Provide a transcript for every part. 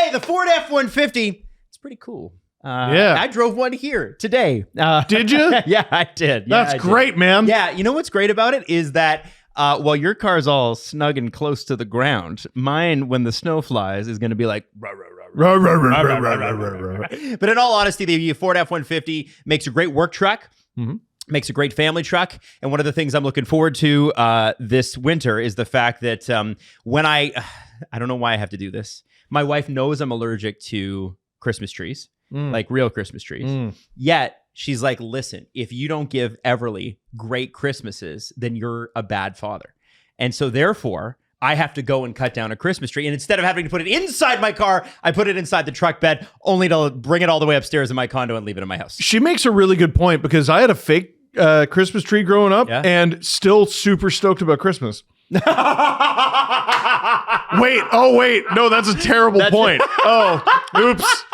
Hey, the Ford F-150, it's pretty cool. I drove one here today. Did you? Yeah, I did. That's great, man. Yeah, you know what's great about it is that while your car's all snug and close to the ground, mine, when the snow flies, is going to be like... Rah, rah, rah, rah, rah, rah, rah, rah, rah, rah. But in all honesty, the Ford F-150 makes a great work truck. Mm-hmm. Makes a great family truck. And one of the things I'm looking forward to this winter is the fact that when I don't know why I have to do this. My wife knows I'm allergic to Christmas trees. Like real Christmas trees. Yet she's like, listen, if you don't give Everly great Christmases, then you're a bad father. And so therefore, I have to go and cut down a Christmas tree. And instead of having to put it inside my car, I put it inside the truck bed, only to bring it all the way upstairs in my condo and leave it in my house. She makes a really good point because I had a fake Christmas tree growing up and still super stoked about Christmas. Wait, no, that's a terrible point. Oh, oops.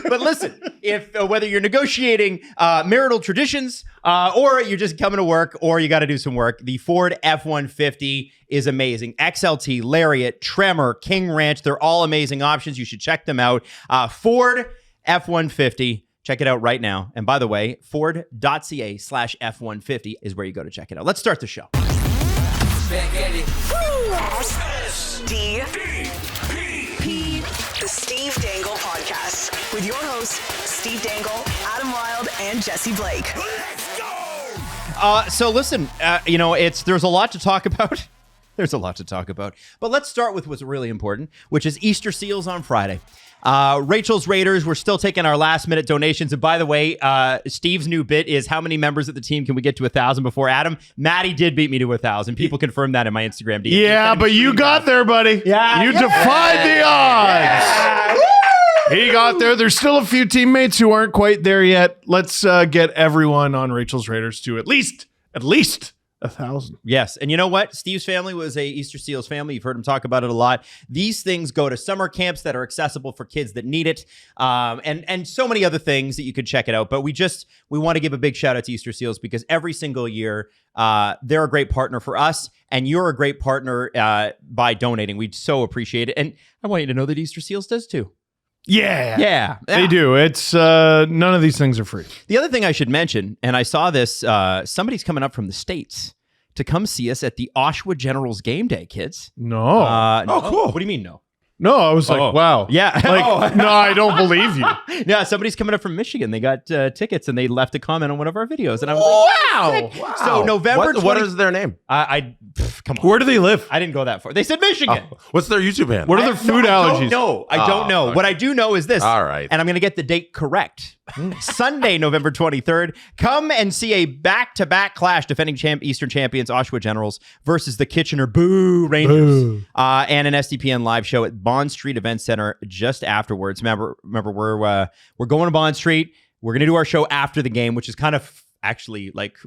But listen, if whether you're negotiating marital traditions or you're just coming to work or you got to do some work, the Ford F-150 is amazing. XLT, Lariat, Tremor, King Ranch, they're all amazing options. You should check them out. Ford F-150. Check it out right now. And by the way, Ford.ca/F150 is where you go to check it out. Let's start the show. The Steve Dangle Podcast with your hosts, Steve Dangle, Adam Wilde, and Jesse Blake. Let's go! So listen, there's a lot to talk about. There's a lot to talk about. But let's start with what's really important, which is Easter Seals on Friday. Rachel's Raiders, we're still taking our last minute donations. And by the way, Steve's new bit is how many members of the team can we get to 1,000 before Adam? Maddie did beat me to 1,000. People confirmed that in my Instagram DM. Yeah, but you got there, buddy. Yeah, you defied the odds. Yeah. He got there. There's still a few teammates who aren't quite there yet. Let's get everyone on Rachel's Raiders to at least 1,000. Yes. And you know what? Steve's family was a Easter Seals family. You've heard him talk about it a lot. These things go to summer camps that are accessible for kids that need it. And so many other things that you could check it out. But we want to give a big shout out to Easter Seals because every single year they're a great partner for us. And you're a great partner by donating. We so appreciate it. And I want you to know that Easter Seals does too. Yeah. They do. It's none of these things are free. The other thing I should mention, and I saw this, somebody's coming up from the States to come see us at the Oshawa Generals game day, kids. No. No. Cool. What do you mean no? No, I was like, wow. Yeah. No, I don't believe you. Yeah, somebody's coming up from Michigan. They got tickets and they left a comment on one of our videos. And I was like, wow. So November what is their name? Come on. Where do they live? I didn't go that far. They said Michigan. Oh, what's their YouTube handle? What are their food allergies? I don't know. Okay. What I do know is this. All right. And I'm going to get the date correct. Sunday, November 23rd. Come and see a back-to-back clash defending Eastern champions Oshawa Generals versus the Kitchener Rangers. And an SDPN live show at Bond Street Event Center just afterwards. Remember, we're going to Bond Street. We're going to do our show after the game, which is kind of actually like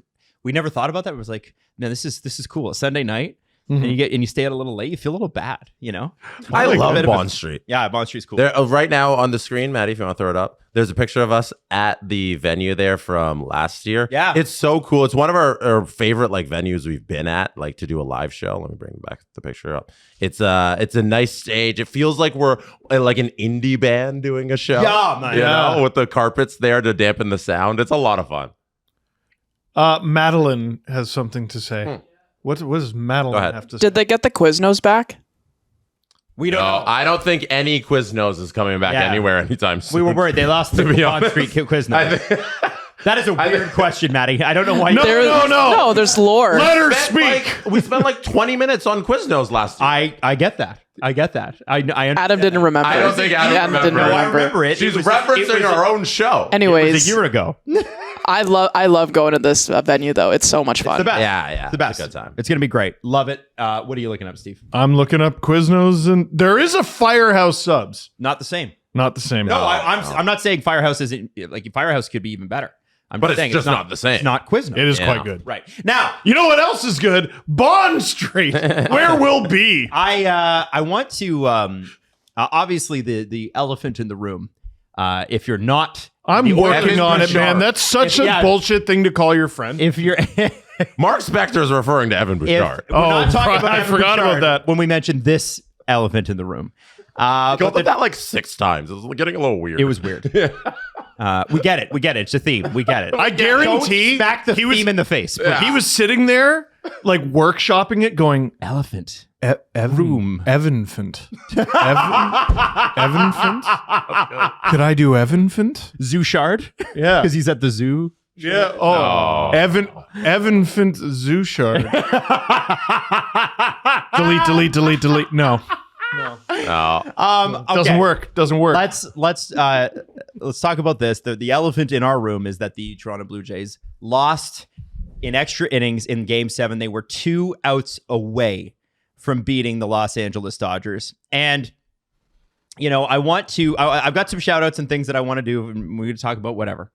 we never thought about that. It was like, man, this is cool. A Sunday night. Mm-hmm. And you stay out a little late, you feel a little bad, you know? I love Bond Street. Yeah, Bond Street's cool. There, right now on the screen, Maddie, if you want to throw it up, there's a picture of us at the venue there from last year. Yeah. It's so cool. It's one of our favorite venues we've been at, to do a live show. Let me bring back the picture up. It's a nice stage. It feels like we're like an indie band doing a show. Yeah, man. You know, with the carpets there to dampen the sound. It's a lot of fun. Madeline has something to say. What does Madeline have to say? Did they get the Quiznos back? We don't know. I don't think any Quiznos is coming back anywhere anytime soon. We were worried. They lost the Bond Street Quiznos. That is a weird question, Maddie. I don't know why. No, there's lore. Let her speak. We spent 20 minutes on Quiznos last year. I get that. I Adam didn't remember. I don't think Adam didn't remember. I remember it. She's referencing her own show. Anyways, it was a year ago. I love going to this venue though. It's so much fun. It's the best. Yeah. It's the best. It's a good time. It's gonna be great. Love it. What are you looking up, Steve? I'm looking up Quiznos, and there is a Firehouse Subs. Not the same. Not the same. No, I'm not saying Firehouse isn't Firehouse could be even better. But it's just not the same. It's not Quiznos. It is quite good. Right. Now, you know what else is good? Bond Street. Where will be? I want to obviously the elephant in the room. If you're not, I'm working on it, man. That's such a bullshit thing to call your friend. If you're Mark Spector is referring to Evan Bouchard. We're not talking about I Evan forgot Bouchard about that when we mentioned this elephant in the room. Go with that like 6 times. It was getting a little weird. It was weird. We get it. It's a theme. We get it. I guarantee Don't smack the theme in the face. he was sitting there like workshopping it, going Elephant. Room Evanfant. Evanfant. Could I do Evanfant? Zouchard. Yeah, Because he's at the zoo. yeah. Oh, Evanfant Zouchard. delete. No. Oh. Doesn't work. Let's talk about this. The elephant in our room is that the Toronto Blue Jays lost in extra innings in Game 7. They were 2 outs away from beating the Los Angeles Dodgers. And, I've got some shout outs and things that I want to do. And we're going to talk about whatever.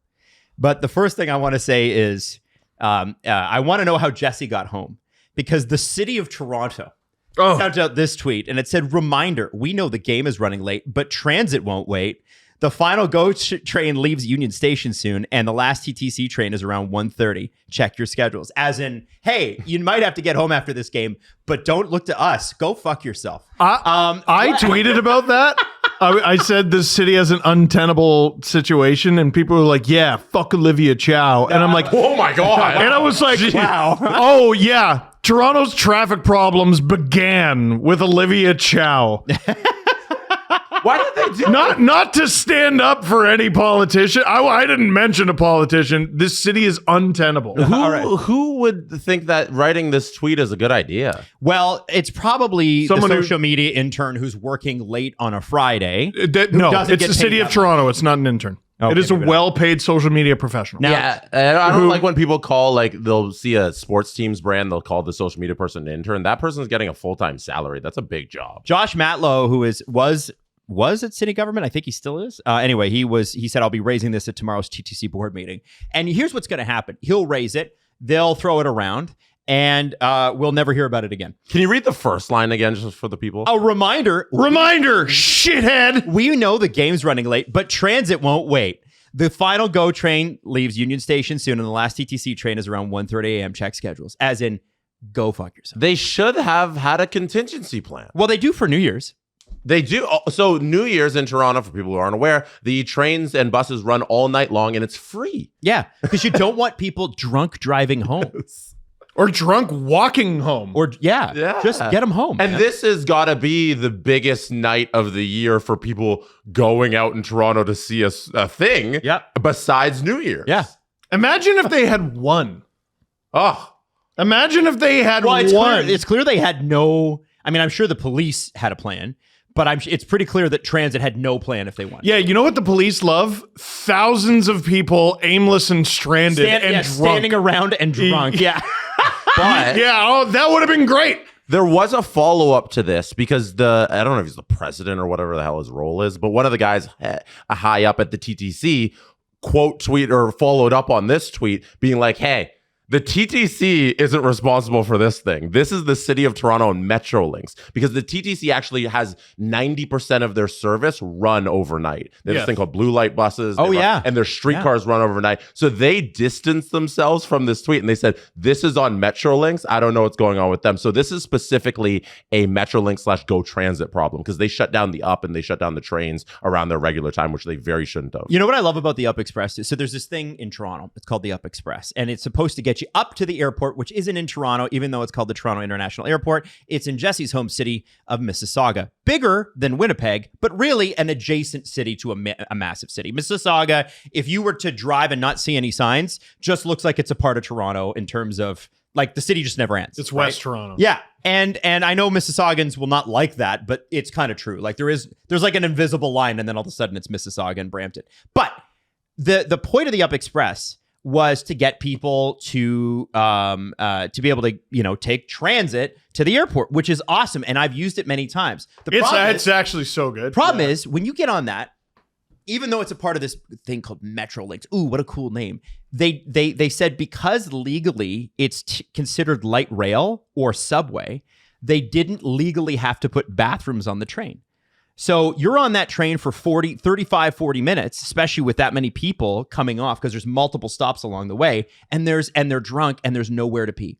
But the first thing I want to say is I want to know how Jesse got home, because the city of Toronto sent out this tweet and it said, "Reminder, we know the game is running late, but transit won't wait. The final train leaves Union Station soon, and the last TTC train is around 1:30. Check your schedules." As in, hey, you might have to get home after this game, but don't look to us. Go fuck yourself. I tweeted about that. I said this city has an untenable situation, and people were like, "Yeah, fuck Olivia Chow," and I'm like, Oh my God. and I was like, Wow. "Oh yeah, Toronto's traffic problems began with Olivia Chow." Why did they do Not to stand up for any politician. I didn't mention a politician. This city is untenable. Who would think that writing this tweet is a good idea? Well, it's probably Someone the who- social media intern who's working late on a Friday. No, doesn't it's get the city paid of that Toronto. It's not an intern. Okay, it is a maybe not. well-paid social media professional. Now- Yeah, and I don't like when people call, like, they'll see a sports team's brand, they'll call the social media person an intern. That person's getting a full-time salary. That's a big job. Josh Matlow, who was at city government, I think he still is. Anyway, he said, "I'll be raising this at tomorrow's TTC board meeting." And here's what's going to happen: he'll raise it, they'll throw it around, and we'll never hear about it again. Can you read the first line again, just for the people? A reminder, shithead. we know the game's running late, but transit won't wait. The final GO train leaves Union Station soon, and the last TTC train is around 1:30 a.m. Check schedules. As in, go fuck yourself. They should have had a contingency plan. Well, they do for New Year's. They do. So New Year's in Toronto, for people who aren't aware, the trains and buses run all night long, and it's free. Yeah, because you don't want people drunk driving home. Or drunk walking home. Or, yeah, just get them home. And this has got to be the biggest night of the year for people going out in Toronto to see a thing besides New Year's. Yeah. Imagine if they had won. Oh. Imagine if they had won. It's clear they had no... I mean, I'm sure the police had a plan, but it's pretty clear that transit had no plan if they won. Yeah, you know what the police love? Thousands of people aimless and stranded and drunk. Standing around and drunk. Yeah. But that would have been great. there was a follow-up to this because I don't know if he's the president or whatever the hell his role is, but one of the guys high up at the TTC quote tweet or followed up on this tweet being like, hey, the TTC isn't responsible for this thing. This is the City of Toronto and Metrolinx, because the TTC actually has 90% of their service run overnight. They have this thing called blue light buses. And their streetcars run overnight. So they distanced themselves from this tweet and they said, this is on Metrolinx. I don't know what's going on with them. So this is specifically a Metrolinx/Go Transit problem because they shut down the Up and they shut down the trains around their regular time, which they very shouldn't have. You know what I love about the Up Express? So there's this thing in Toronto. It's called the Up Express, and it's supposed to get you up to the airport, which isn't in Toronto, even though it's called the Toronto International Airport. It's in Jesse's home city of Mississauga. Bigger than Winnipeg, but really an adjacent city to a massive city. Mississauga, if you were to drive and not see any signs, just looks like it's a part of Toronto in terms of, like, the city just never ends. It's West Toronto. Yeah. And I know Mississaugans will not like that, but it's kind of true. Like there's like an invisible line, and then all of a sudden it's Mississauga and Brampton. But the point of the Up Express was to get people to be able to, take transit to the airport, which is awesome. And I've used it many times. It's actually so good. Problem is, when you get on that, even though it's a part of this thing called Metrolinx, ooh, what a cool name. They said because legally it's considered light rail or subway, they didn't legally have to put bathrooms on the train. So you're on that train for 35, 40 minutes, especially with that many people coming off, because there's multiple stops along the way, and they're drunk and there's nowhere to pee.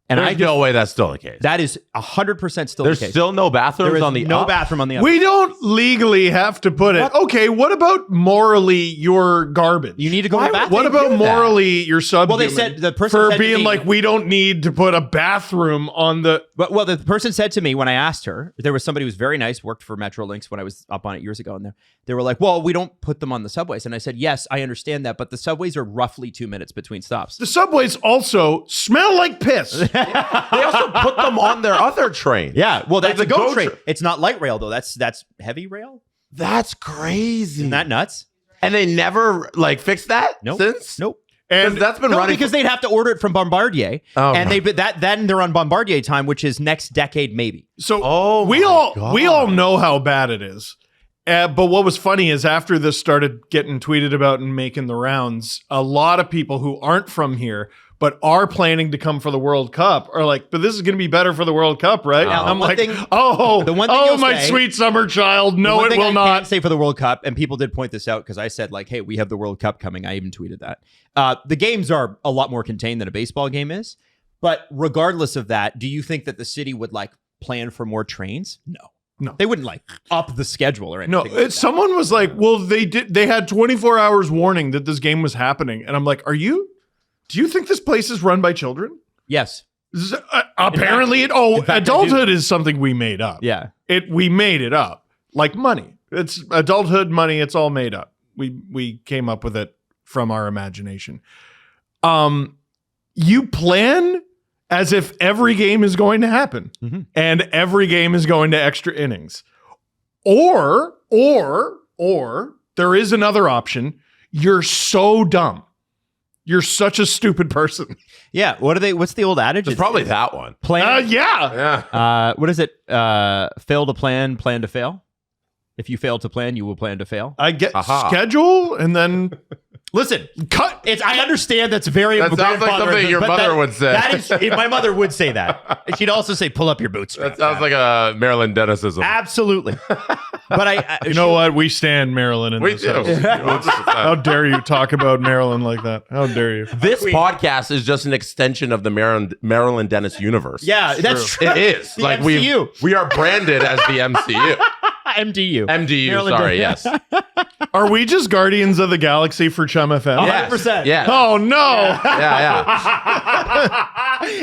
And There's no way that's still the case. that is 100% still There's the case. still no bathrooms There is on the no up? bathroom on the up. We don't legally have to put it. Okay, what about morally your garbage? You need to go to the bathroom. What about morally your subhuman? Well, they said the person for said to being me- like, we don't need to put a bathroom on the. Well, the person said to me when I asked her, there was somebody who was very nice, worked for Metrolinx when I was up on it years ago, and they were like, well, we don't put them on the subways. And I said, yes, I understand that, but the subways are roughly 2 minutes between stops. The subways also smell like piss. They also put them on their other train. Yeah, well, that's Like a the GO GO train. train. It's not light rail, though. That's heavy rail. That's crazy. Isn't that nuts? And they never like fixed that Nope. since? Nope. And that's been No, running because they'd have to order it from Bombardier, Oh, and right. then they're on Bombardier time, which is next decade maybe. So Oh we my all God. we all know how bad it is. But what was funny is after this started getting tweeted about and making the rounds, a lot of people who aren't from here but are planning to come for the World Cup are like, but this is going to be better for the World Cup, right? Now, And I'm the one like, thing- oh, the one thing oh, you'll my say- sweet summer child. No, The one it thing will I not. can't say for the World Cup, and people did point this out because I said like, "Hey, we have the World Cup coming." I even tweeted that. The games are a lot more contained than a baseball game is, but regardless of that, do you think that the city would like plan for more trains? No, they wouldn't like up the schedule or No, anything. like that. someone was like, well, they had 24 hours warning that this game was happening. And I'm like, do you think this place is run by children? Yes. Apparently, fact, I do. adulthood is something we made up. Yeah. We made it up like money. It's adulthood money. It's all made up. We came up with it from our imagination. You plan as if every game is going to happen and every game is going to extra innings, or there is another option. You're so dumb. You're such a stupid person. Yeah. What's the old adage? It's probably that one. plan. Yeah. Yeah. What is it? Fail to plan to fail. If you fail to plan, you will plan to fail. I get Aha. schedule and then Listen, cut. I understand that's very. That sounds like something your but mother would say. That is, my mother would say that. She'd also say, "Pull up your bootstraps." That sounds like a Maryland Dennisism. Absolutely. But You know what? We stand Maryland in We this do. house. How dare you talk about Maryland like that? How dare you? This podcast is just an extension of the Maryland Dennis universe. Yeah, that's true. It is. The like MCU. we are branded as the MCU. MDU. MDU, Maryland sorry, Dennis. yes. Are we just Guardians of the Galaxy for Chum FM? Yeah. 100%. Yeah. Oh no! Yeah.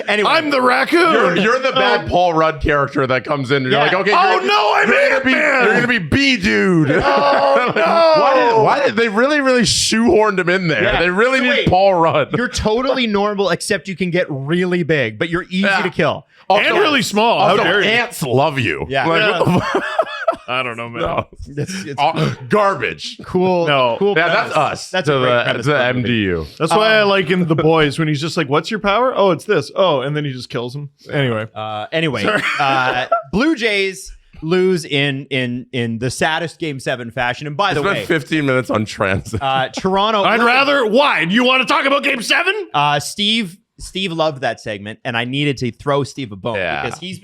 Anyway, I'm the raccoon. You're the bad Paul Rudd character that comes in and you're Yeah. like, okay, Oh no! I'm you're Ant-Man. gonna be B dude. Oh no! Why did they really shoehorned him in there? Yeah. They really So need wait. Paul Rudd. you're totally normal, except you can get really big, but you're easy Yeah. to kill. Also- And really small. How also, dare you? ants love you. Yeah. Like, Yeah. what the fuck? I don't know, man. No. It's Garbage. cool. No. cool. Yeah, premise. that's us. That's to a great the, premise to for a movie. MDU. That's why I like in The Boys when he's just like, "What's your power? Oh, it's this. Oh," and then he just kills him. Anyway, Anyway, Blue Jays lose in the saddest Game 7 fashion. And by the Spent way, 15 minutes on transit. Toronto. I'd rather. Why? Do you want to talk about Game 7? Steve loved that segment, and I needed to throw Steve a bone Yeah. because he's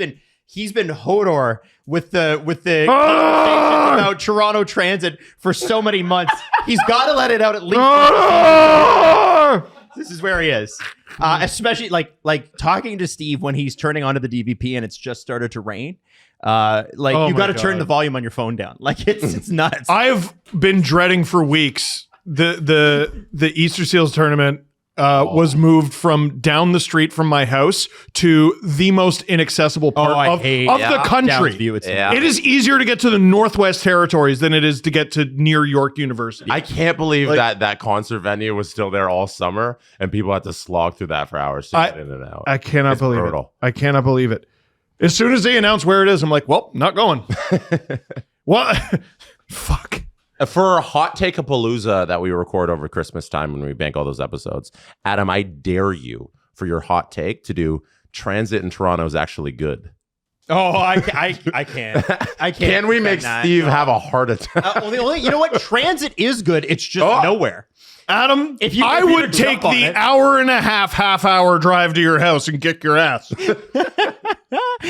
been Hodor with the conversation about Toronto Transit for so many months. He's got to let it out at least. This is where he is, especially like talking to Steve when he's turning onto the DVP and it's just started to rain. Oh You my got to turn God. the volume on your phone down. Like it's nuts. I've been dreading for weeks the Easter Seals tournament. Was moved from down the street from my house to the most inaccessible part of the Downs country. View. It's Yeah. It is easier to get to the Northwest Territories than it is to get to near York University. I can't believe that concert venue was still there all summer and people had to slog through that for hours to get in and out. I cannot It's believe brutal. it. I cannot believe it. As soon as they announce where it is, I'm like, well, not going. What? Fuck. For Hot Take a Palooza that we record over Christmas time when we bank all those episodes, Adam, I dare you for your hot take to do transit in Toronto is actually good. Oh, I can't. Can we make Steve have a heart attack? You know what? Transit is good. It's just nowhere. Adam, If you- I if you would jump take on the it. hour and a half-hour drive to your house and kick your ass.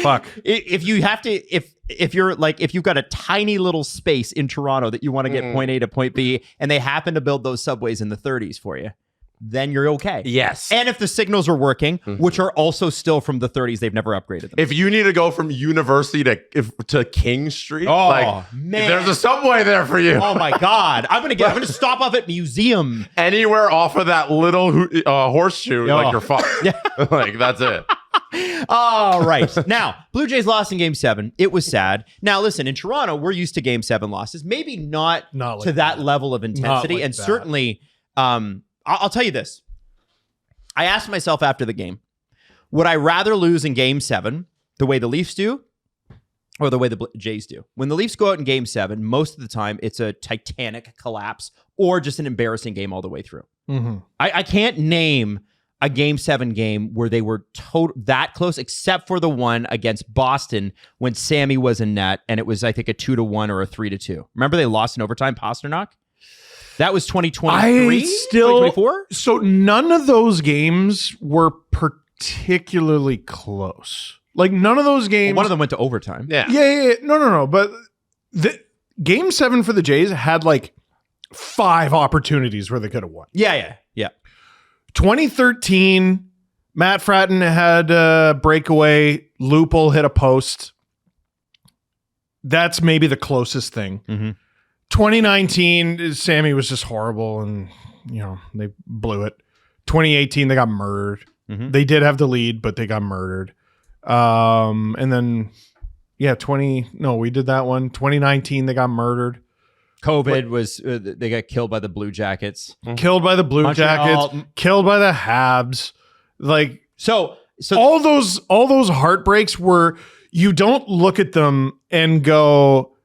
Fuck. If you have to, if you're like, if you've got a tiny little space in Toronto that you want to get point A to point B, and they happen to build those subways in the 30s for you, then you're okay. Yes. And if the signals are working, which are also still from the 30s, they've never upgraded them. If you need to go from University to King Street, man. there's a subway there for you. Oh my God. I'm gonna stop off at Museum. Anywhere off of that little horseshoe, like you're fucked. Yeah. Like that's it. All right. Now, Blue Jays lost in Game 7. It was sad. Now, listen, in Toronto, we're used to Game 7 losses. Maybe not like to that level of intensity. Like and that. certainly, I'll tell you this. I asked myself after the game, would I rather lose in Game 7 the way the Leafs do or the way the Jays do? When the Leafs go out in Game 7, most of the time, it's a titanic collapse or just an embarrassing game all the way through. Mm-hmm. I can't name a Game 7 game where they were that close, except for the one against Boston when Sammy was in net, and it was, I think, a 2-1 or a 3-2. Remember they lost in overtime, Pasternak? That was 2023? 2024? So none of those games were particularly close. Like none of those games. One of them went to overtime. Yeah. Yeah. No. But the Game 7 for the Jays had like 5 opportunities where they could have won. Yeah. 2013, Matt Fratton had a breakaway. Lupul hit a post. That's maybe the closest thing. Mm-hmm. 2019, Sammy was just horrible, and they blew it. 2018, they got murdered. Mm-hmm. They did have the lead, but they got murdered. And then, we did that one. 2019, they got murdered. COVID was, they got killed by the Blue Jackets. Killed by the Blue Montreal. Jackets. Killed by the Habs. Like, So all those heartbreaks were, you don't look at them and go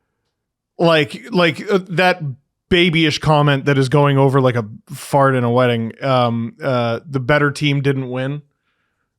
like that babyish comment that is going over like a fart in a wedding. The better team didn't win,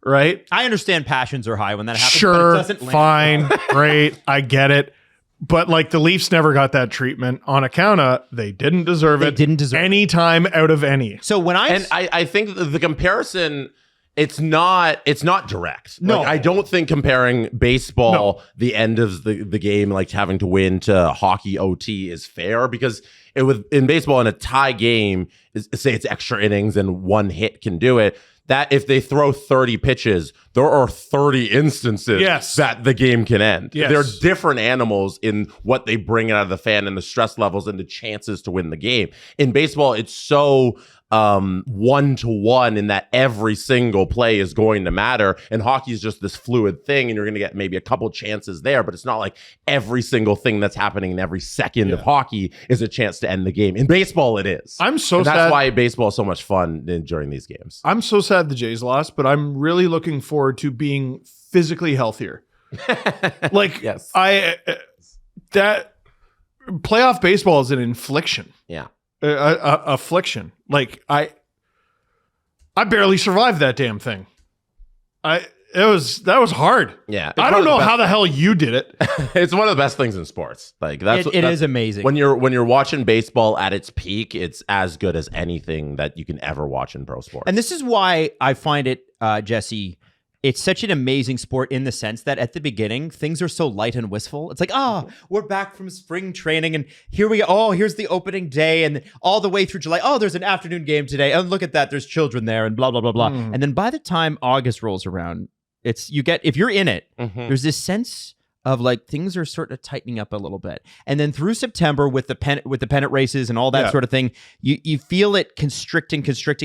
right? I understand passions are high when that happens. But Sure, it doesn't land. fine, great, I get it. But like the Leafs never got that treatment on account of they didn't deserve it. They didn't deserve any time out of any. So when I think the comparison, it's not direct. No. Like, I don't think comparing baseball, the end of the game, like having to win, to hockey OT is fair, because in baseball, in a tie game, say it's extra innings and one hit can do it. That if they throw 30 pitches, there are 30 instances that the game can end. Yes. They're different animals in what they bring out of the fan and the stress levels and the chances to win the game. In baseball, it's so 1-to-1 in that every single play is going to matter, and hockey is just this fluid thing, and you're going to get maybe a couple chances there, but it's not like every single thing that's happening in every second of hockey is a chance to end the game. In baseball, it is. I'm so and sad. that's why baseball is so much fun during these games. I'm so sad the Jays lost, but I'm really looking forward to being physically healthier. Like, yes, that playoff baseball is an infliction. Yeah. Affliction. Like I barely survived that damn thing. That was hard. Yeah, I don't know how the hell you did it. It's one of the best things in sports. Like it is amazing. When you're watching baseball at its peak, it's as good as anything that you can ever watch in pro sports. And this is why I find it, Jesse, it's such an amazing sport in the sense that at the beginning, things are so light and wistful. It's like, we're back from spring training, and here we go. Oh, here's the opening day, and all the way through July. Oh, there's an afternoon game today. And look at that, there's children there, and blah, blah, blah, blah. And then by the time August rolls around, if you're in it, there's this sense of like things are sort of tightening up a little bit. And then through September with the pennant races and all that sort of thing, you feel it constricting,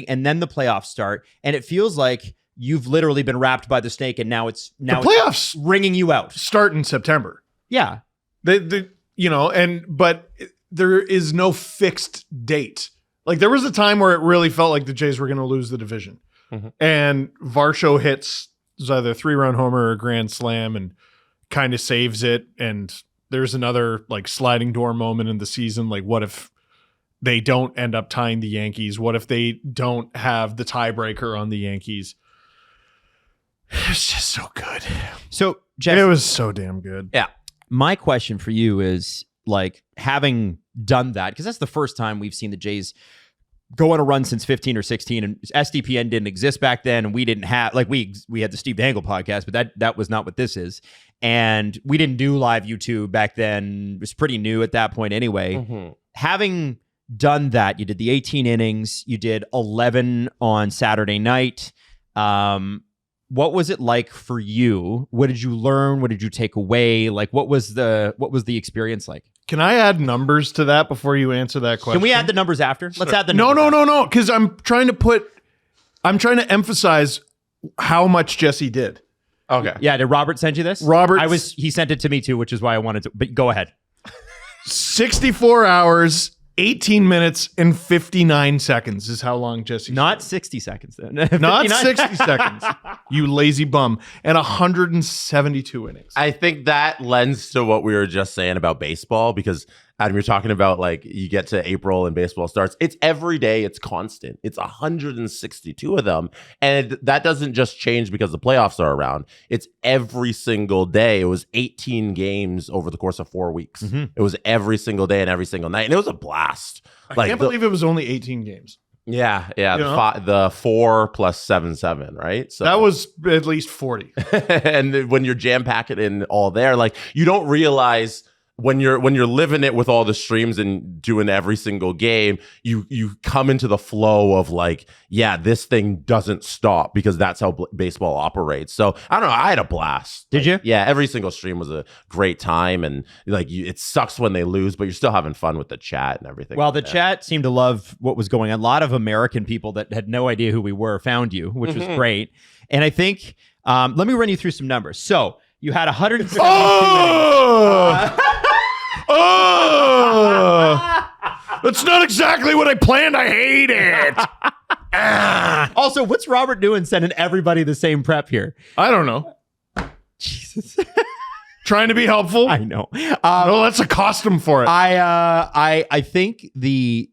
and then the playoffs start, and it feels like you've literally been wrapped by the snake, and now the playoffs wringing you out. Start in September. Yeah. But there is no fixed date. Like there was a time where it really felt like the Jays were going to lose the division. And Varsho hits either a 3-run homer or a grand slam and kind of saves it. And there's another like sliding door moment in the season. Like, what if they don't end up tying the Yankees? What if they don't have the tiebreaker on the Yankees? It's just so good. So, Jeff, it was so damn good. Yeah. My question for you is, like, having done that, because that's the first time we've seen the Jays go on a run since 15 or 16, and SDPN didn't exist back then, and we didn't have, like, we had the Steve Dangle podcast, but that was not what this is. And we didn't do live YouTube back then. It was pretty new at that point anyway. Having done that. You did the 18 innings. You did 11 on Saturday night. What was it like for you? What did you learn? What did you take away? Like, what was the experience like? Can I add numbers to that before you answer that question? Can we add the numbers after? Let's add the No, numbers. no. Because I'm trying to emphasize how much Jesse did. Okay. Yeah, did Robert send you this? He sent it to me too, which is why I wanted to, but go ahead. 64 hours, 18 minutes, and 59 seconds is how long Jesse Not 60 seconds then. Not 59. 60 seconds, you lazy bum. And 172 innings. I think that lends to what we were just saying about baseball, because Adam, you're talking about like you get to April and baseball starts. It's every day. It's constant. It's 162 of them. And that doesn't just change because the playoffs are around. It's every single day. It was 18 games over the course of 4 weeks. Mm-hmm. It was every single day and every single night. And it was a blast. I can't believe it was only 18 games. Yeah. You know? The 4 plus 7, right? So That was at least 40. and when you're jam packing in all there, like you don't realize when you're living it with all the streams and doing every single game, you come into the flow of like, yeah, this thing doesn't stop, because that's how baseball operates. So I don't know. I had a blast. Did you? Yeah, every single stream was a great time, and like it sucks when they lose, but you're still having fun with the chat and everything. Well, the chat seemed to love what was going on. A lot of American people that had no idea who we were found you, which was great. And I think, let me run you through some numbers. So you had 172 innings. That's not exactly what I planned. I hate it. Also, what's Robert doing sending everybody the same prep here? I don't know. Jesus. Trying to be helpful. I know. No, let's accost him for it. I think the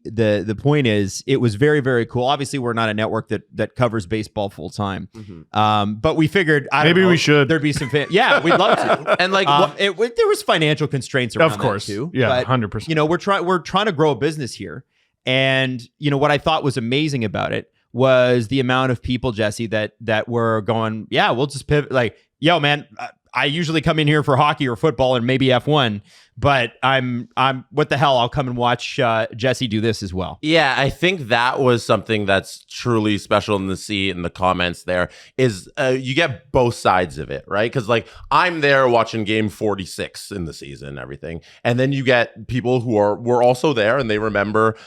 point is it was very, very cool. Obviously, we're not a network that covers baseball full time. But we figured Maybe we should. There'd be some yeah, we'd love to. and like There was financial constraints around Of course. that too. Yeah, but, 100%. You know, we're trying to grow a business here. And you know what I thought was amazing about it was the amount of people, Jesse, that were going, yeah, we'll just pivot. Like, yo, man, I usually come in here for hockey or football and maybe F1, but I'm what the hell? I'll come and watch Jesse do this as well. Yeah, I think that was something that's truly special in the see in the comments there is you get both sides of it, right? Because like I'm there watching game 46 in the season and everything. And then you get people who were also there and they remember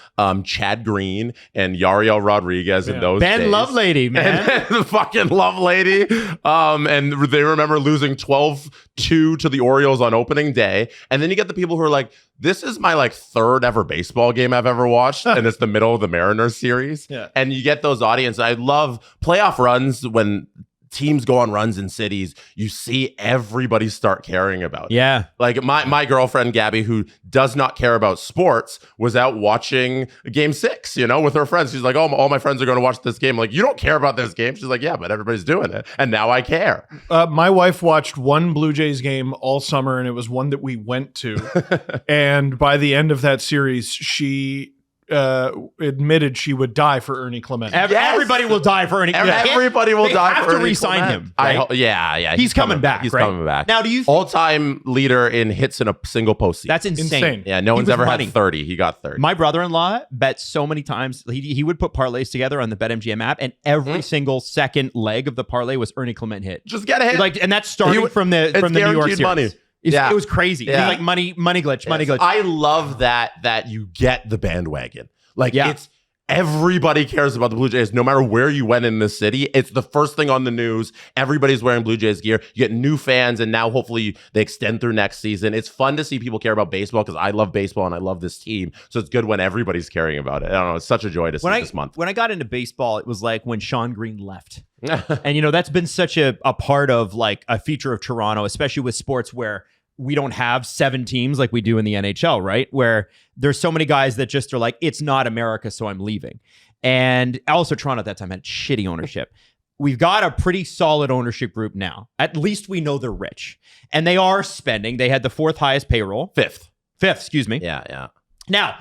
Chad Green and Yariel Rodriguez and those Ben days. Lovelady, man. And the fucking Lovelady. And they remember losing 12-2 to the Orioles on opening day. And then you get the people who are like, this is my like third ever baseball game I've ever watched, and it's the middle of the Mariners series. Yeah. And you get those audience. I love playoff runs when teams go on runs in cities. You see everybody start caring about it. Yeah. Like my girlfriend Gabby, who does not care about sports, was out watching Game 6, you know, with her friends. She's like, oh, all my friends are going to watch this game. I'm like, you don't care about this game? She's like, yeah, but everybody's doing it, and now I care. My wife watched one Blue Jays game all summer, and it was one that we went to. And by the end of that series, she admitted she would die for Ernie Clement. Everybody will die for Ernie. Everybody will die have for to Ernie re-sign Clement. him. Right? Yeah. He's coming back. He's right? coming back. Now, do you? All-time leader in hits in a single postseason. That's insane. Yeah, no He one's was ever money. had 30. He got 30. My brother-in-law bet so many times. He would put parlays together on the BetMGM app, and every single second leg of the parlay was Ernie Clement hit. Just get a hit. Like, and that's starting from the New York guaranteed series. money. It was crazy. Yeah. It was like money glitch. I love that you get the bandwagon. Like it's everybody cares about the Blue Jays, no matter where you went in the city. It's the first thing on the news. Everybody's wearing Blue Jays gear. You get new fans, and now hopefully they extend through next season. It's fun to see people care about baseball because I love baseball and I love this team. So it's good when everybody's caring about it. I don't know. It's such a joy to see this month. When I got into baseball, it was like when Sean Green left. And, you know, that's been such a part of like a feature of Toronto, especially with sports where we don't have 7 teams like we do in the NHL, right? Where there's so many guys that just are like, it's not America, so I'm leaving. And also Toronto at that time had shitty ownership. We've got a pretty solid ownership group now. At least we know they're rich. And they are spending. They had the 4th highest payroll. Fifth, excuse me. Yeah. Now,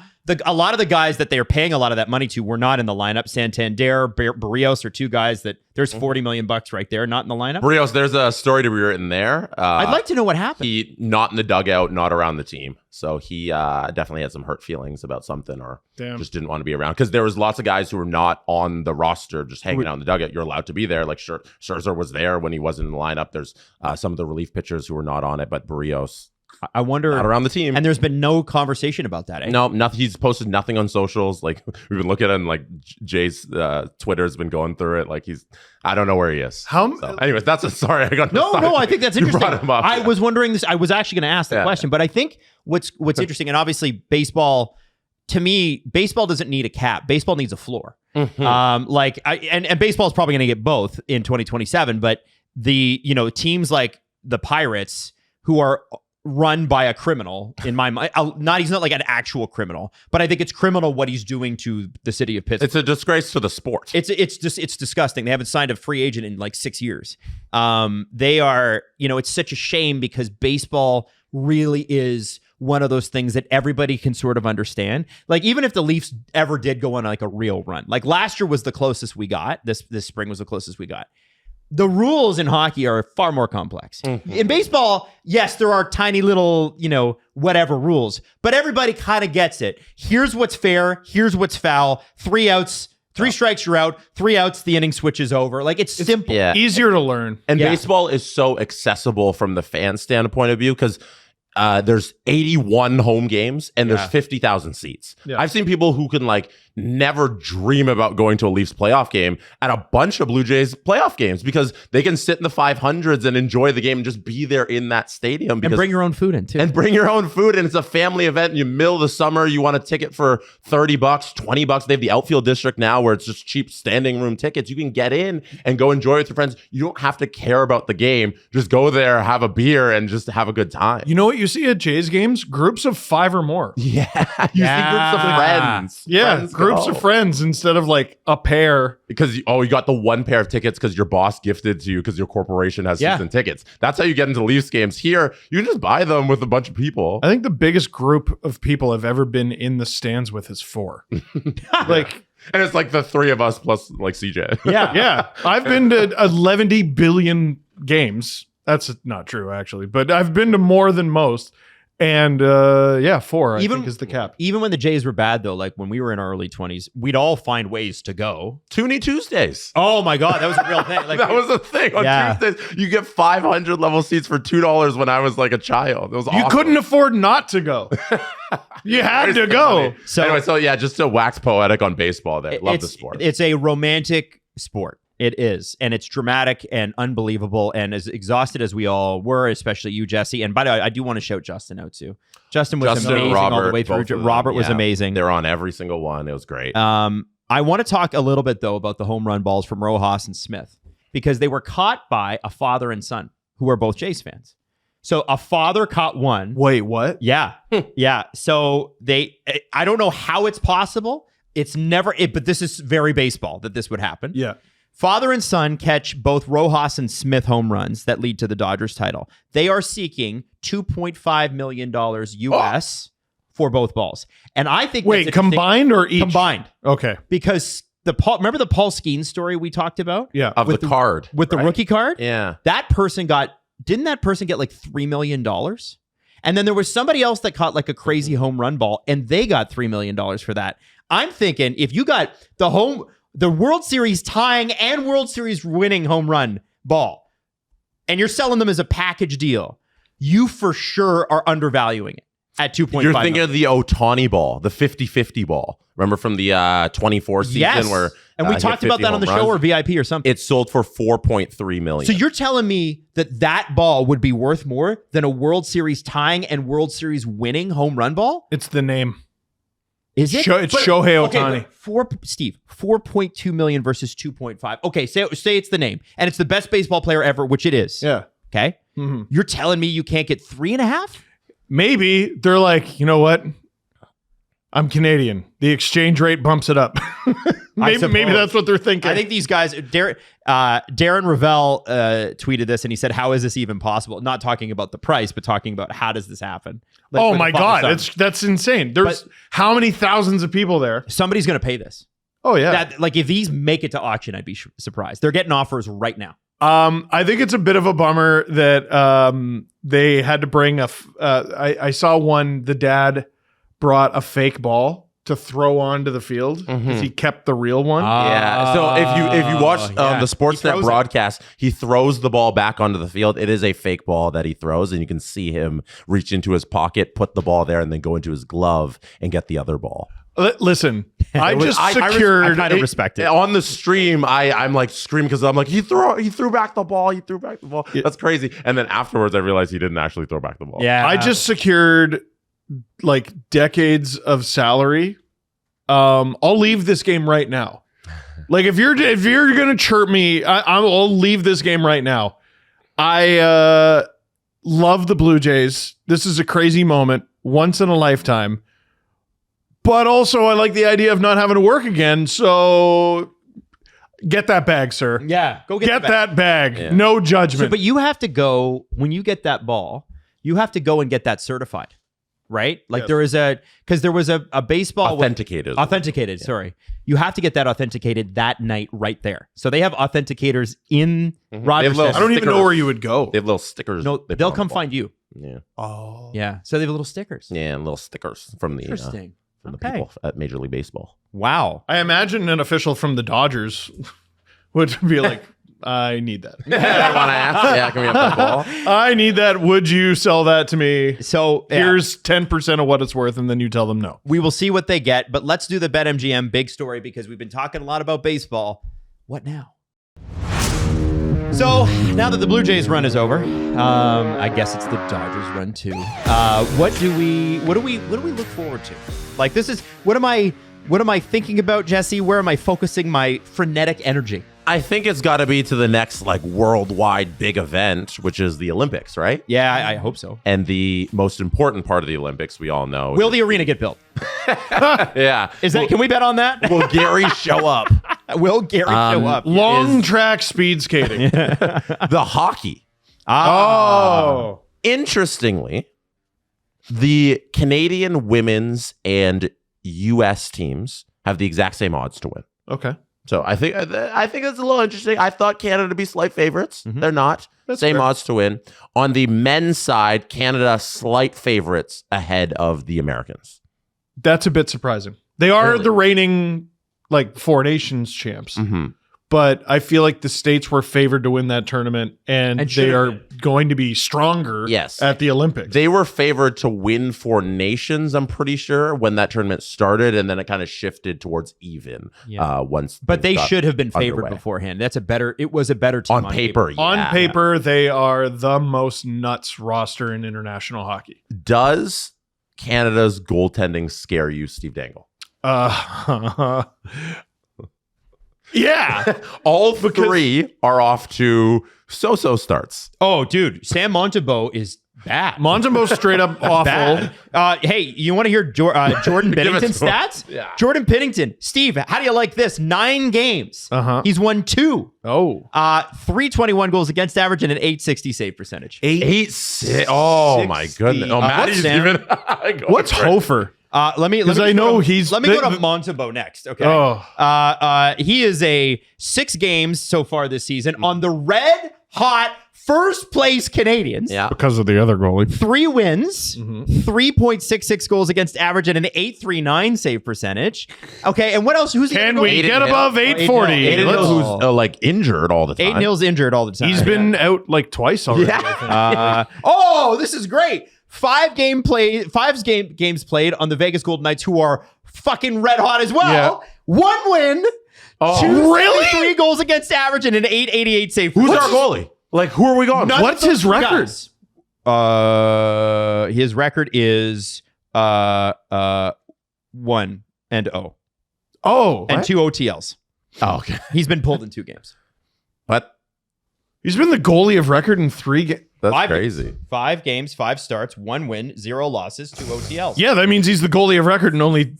a lot of the guys that they're paying a lot of that money to were not in the lineup. Santander, Barrios are two guys that there's $40 million right there, not in the lineup. Barrios, there's a story to be written there. I'd like to know what happened. He not in the dugout, not around the team. So he definitely had some hurt feelings about something or just didn't want to be around. Because there was lots of guys who were not on the roster just hanging out in the dugout. You're allowed to be there. Like Scherzer was there when he wasn't in the lineup. There's some of the relief pitchers who were not on it, but Barrios, I wonder not around the team. And there's been no conversation about that. No, nothing. He's posted nothing on socials. Like we've been looking at him, like Jay's Twitter's been going through it. Like I don't know where he is. So, anyways, sorry. I got no. I think that's interesting. Brought him up. I was wondering this. I was actually going to ask the question, but I think what's interesting, and obviously baseball, to me, baseball doesn't need a cap. Baseball needs a floor. Mm-hmm. And baseball is probably going to get both in 2027. But the teams like the Pirates, who are run by a criminal in my mind. He's not like an actual criminal, but I think it's criminal what he's doing to the city of Pittsburgh. It's a disgrace to the sport. It's disgusting. They haven't signed a free agent in like 6 years. They are, it's such a shame because baseball really is one of those things that everybody can sort of understand. Like even if the Leafs ever did go on like a real run, like last year was the closest we got. This spring was the closest we got. The rules in hockey are far more complex. Mm-hmm. In baseball, yes, there are tiny little, whatever rules, but everybody kind of gets it. Here's what's fair. Here's what's foul. 3 outs, 3 strikes, you're out. 3 outs, the inning switches over. Like it's simple. Yeah. Easier to learn. And baseball is so accessible from the fan standpoint of view because there's 81 home games and there's 50,000 seats. Yeah. I've seen people who can never dream about going to a Leafs playoff game at a bunch of Blue Jays playoff games because they can sit in the 500s and enjoy the game and just be there in that stadium. And bring your own food in too. And bring your own food. And it's a family event. You middle of the summer, you want a ticket for $30, $20. They have the outfield district now where it's just cheap standing room tickets. You can get in and go enjoy with your friends. You don't have to care about the game. Just go there, have a beer, and just have a good time. You know what you see at Jays games? Groups of 5 or more. Yeah. You see groups of friends. Yeah. Groups of friends instead of a pair. Because you got the one pair of tickets because your boss gifted to you because your corporation has season tickets. That's how you get into Leafs games. Here, you can just buy them with a bunch of people. I think the biggest group of people I've ever been in the stands with is 4. And it's the 3 of us plus CJ. Yeah. I've been to 11 billion games. That's not true, actually. But I've been to more than most. And 4, I think, is the cap. Even when the Jays were bad, though, when we were in our early 20s, we'd all find ways to go. Toonie Tuesdays. Oh, my God. That was a real thing. That was a thing. On Tuesdays, you get 500 level seats for $2 when I was a child. It was awesome. You couldn't afford not to go. You had to go. So anyway, just to wax poetic on baseball there. Love the sport. It's a romantic sport. It is. And it's dramatic and unbelievable. And as exhausted as we all were, especially you, Jesse. And by the way, I do want to shout Justin out too. Justin was amazing Robert, all the way through. Robert was amazing. They're on every single one. It was great. I want to talk a little bit, though, about the home run balls from Rojas and Smith because they were caught by a father and son who are both Jays fans. So a father caught one. Wait, what? Yeah. Yeah. So I don't know how it's possible. It's never, but this is very baseball that this would happen. Yeah. Father and son catch both Rojas and Smith home runs that lead to the Dodgers title. They are seeking $2.5 million US for both balls. And I think combined or each? Combined. Okay. Because remember the Paul Skeens story we talked about? Yeah. Of the card. With the rookie card? Yeah. Didn't that person get $3 million? And then there was somebody else that caught a crazy home run ball and they got $3 million for that. I'm thinking if you got the World Series tying and World Series winning home run ball, and you're selling them as a package deal, you for sure are undervaluing it at 2.5. You're thinking of the Ohtani ball, the 50-50 ball. Remember from the 24 season where and we talked about that on the show or VIP or something. It sold for $4.3 million. So you're telling me that ball would be worth more than a World Series tying and World Series winning home run ball? It's the name. Is it? It's Shohei Ohtani. Okay, Steve, 4.2 million versus 2.5. Okay, say it's the name, and it's the best baseball player ever, which it is. Yeah. Okay. Mm-hmm. You're telling me you can't get 3.5? Maybe they're you know what? I'm Canadian. The exchange rate bumps it up. maybe that's what they're thinking. I think these guys, Darren Ravel tweeted this and he said, how is this even possible? Not talking about the price, but talking about how does this happen? Like, oh for the my Father God, Son. that's insane. There's how many thousands of people there? Somebody's going to pay this. Oh yeah. That, like if these make it to auction, I'd be surprised. They're getting offers right now. I think it's a bit of a bummer that they had to bring I saw one, the dad brought a fake ball to throw onto the field because he kept the real one. Yeah. So if you watch the Sportsnet broadcast, he throws the ball back onto the field. It is a fake ball that he throws, and you can see him reach into his pocket, put the ball there, and then go into his glove and get the other ball. Listen, I I kind of respect it. On the stream, I'm like screaming because I'm like, he threw back the ball. Yeah. That's crazy. And then afterwards, I realized he didn't actually throw back the ball. Yeah. I just secured like decades of salary. I'll leave this game right now. Like if you're gonna chirp me, I'll leave this game right now. I love the Blue Jays. This is a crazy moment, once in a lifetime. But also, I like the idea of not having to work again. So get that bag, sir. Yeah. Go get that bag. Yeah. No judgment. But you have to go, when you get that ball, you have to go and get that certified, right? Like Yes. there was a baseball. Authenticated. Sorry. You have to get that authenticated that night right there. So they have authenticators in Rogers. little- I don't even stickers. know where you would go. They have little stickers. No, they put they'll on come the ball. find you. Yeah. Oh. Yeah. So they have little stickers. Yeah, and little stickers from the Interesting. from the people at Major League Baseball. Wow. I imagine an official from the Dodgers would be like, I need that. Want to ask? Yeah, can we have that ball? I need that. Would you sell that to me? So Here's 10% of what it's worth, and then you tell them no. we will see what they get, but let's do the BetMGM big story because we've been talking a lot about baseball. What now? So now that the Blue Jays run is over, I guess it's the Dodgers run too. What do we look forward to? Like what am I thinking about, Jesse? Where am I focusing my frenetic energy? I think it's got to be to the next like worldwide big event, which is the Olympics, right? Yeah, I hope so. And the most important part of the Olympics, we all know. Will the arena get built? Yeah. Can we bet on that? Will Gary show up? Will Gary show up? Long track speed skating. The hockey. Oh. Interestingly, the Canadian women's and U.S. teams have the exact same odds to win. Okay. So I think that's a little interesting. I thought Canada to be slight favorites. They're not. Same fair. odds to win. On the men's side, Canada slight favorites ahead of the Americans. That's a bit surprising. They are the reigning like Four Nations champs. But I feel like the States were favored to win that tournament, and they are going to be stronger at the Olympics. They were favored to win Four Nations, I'm pretty sure, when that tournament started, and then it kind of shifted towards even once. But they got should have been favored underway. beforehand. It was a better team on paper. On paper, they are the most nuts roster in international hockey. Does Canada's goaltending scare you, Steve Dangle? Yeah. All three are off to so-so starts. Oh, dude, Sam Montembeault is bad. Montembeault straight up awful. Bad. Hey, you want to hear Jordan Binnington stats? Yeah. Jordan Binnington. Steve, how do you like this? 9 games. He's won 2. Oh. 321 goals against average and an 860 save percentage. 8-6. Oh my goodness. Oh, Maddie's even. What's Hofer? Let me I know he's. Let me go to Montembeault next. Okay. Oh. He is 6 games so far this season on the red hot first place Canadians. Yeah. Because of the other goalie. 3 wins, 3.66 goals against average, and an 839 save percentage. Okay, and what else? Who's Can the we get above 840? Aiden Let's- Hill. Who's like injured all the time. Aiden Hill's injured all the time. He's been out like twice already. I think. This is great. 5 games played on the Vegas Golden Knights, who are fucking red hot as well. Yeah. 1 win, really? 3 goals against average, and an 888 save. Who's our goalie? Like, who are we going? None What's of those his record? guys. His record is 1-0 Oh. and 2 OTLs. Oh, okay. He's been pulled in 2 games. What? He's been the goalie of record in 3 games. That's 5 crazy. games. 5 games, 5 starts, 1 win, 0 losses, 2 OTLs. Yeah, that means he's the goalie of record in only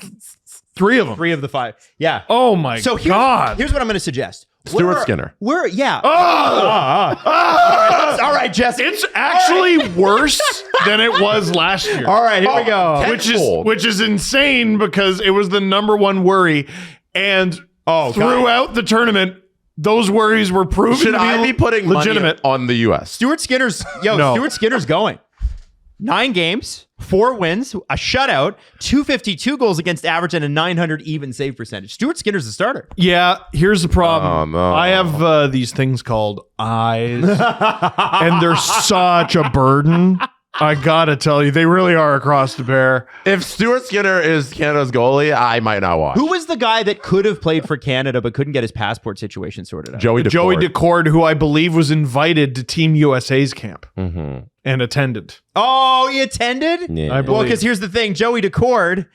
3 of them. 3 of the 5. Yeah. Oh my God. Here's what I'm going to suggest. Stuart Skinner. Yeah. Oh! All right, Jesse. It's actually worse than it was last year. All right, here we go. Which is insane because it was the number one worry, and throughout the tournament, those worries were proven Should to be I be putting legitimate money on the U.S.? Stuart Skinner's going. 9 games, 4 wins, a shutout, 252 goals against average, and a 900 even save percentage. Stuart Skinner's the starter. Yeah, here's the problem. Oh, no. I have these things called eyes, and they're such a burden. I gotta tell you, they really are across the bear. If Stuart Skinner is Canada's goalie, I might not watch. Who was the guy that could have played for Canada but couldn't get his passport situation sorted out? Joey Decord, who I believe was invited to Team USA's camp and attended. Oh, he attended? Yeah. I Well, believe. because here's the thing. Joey Decord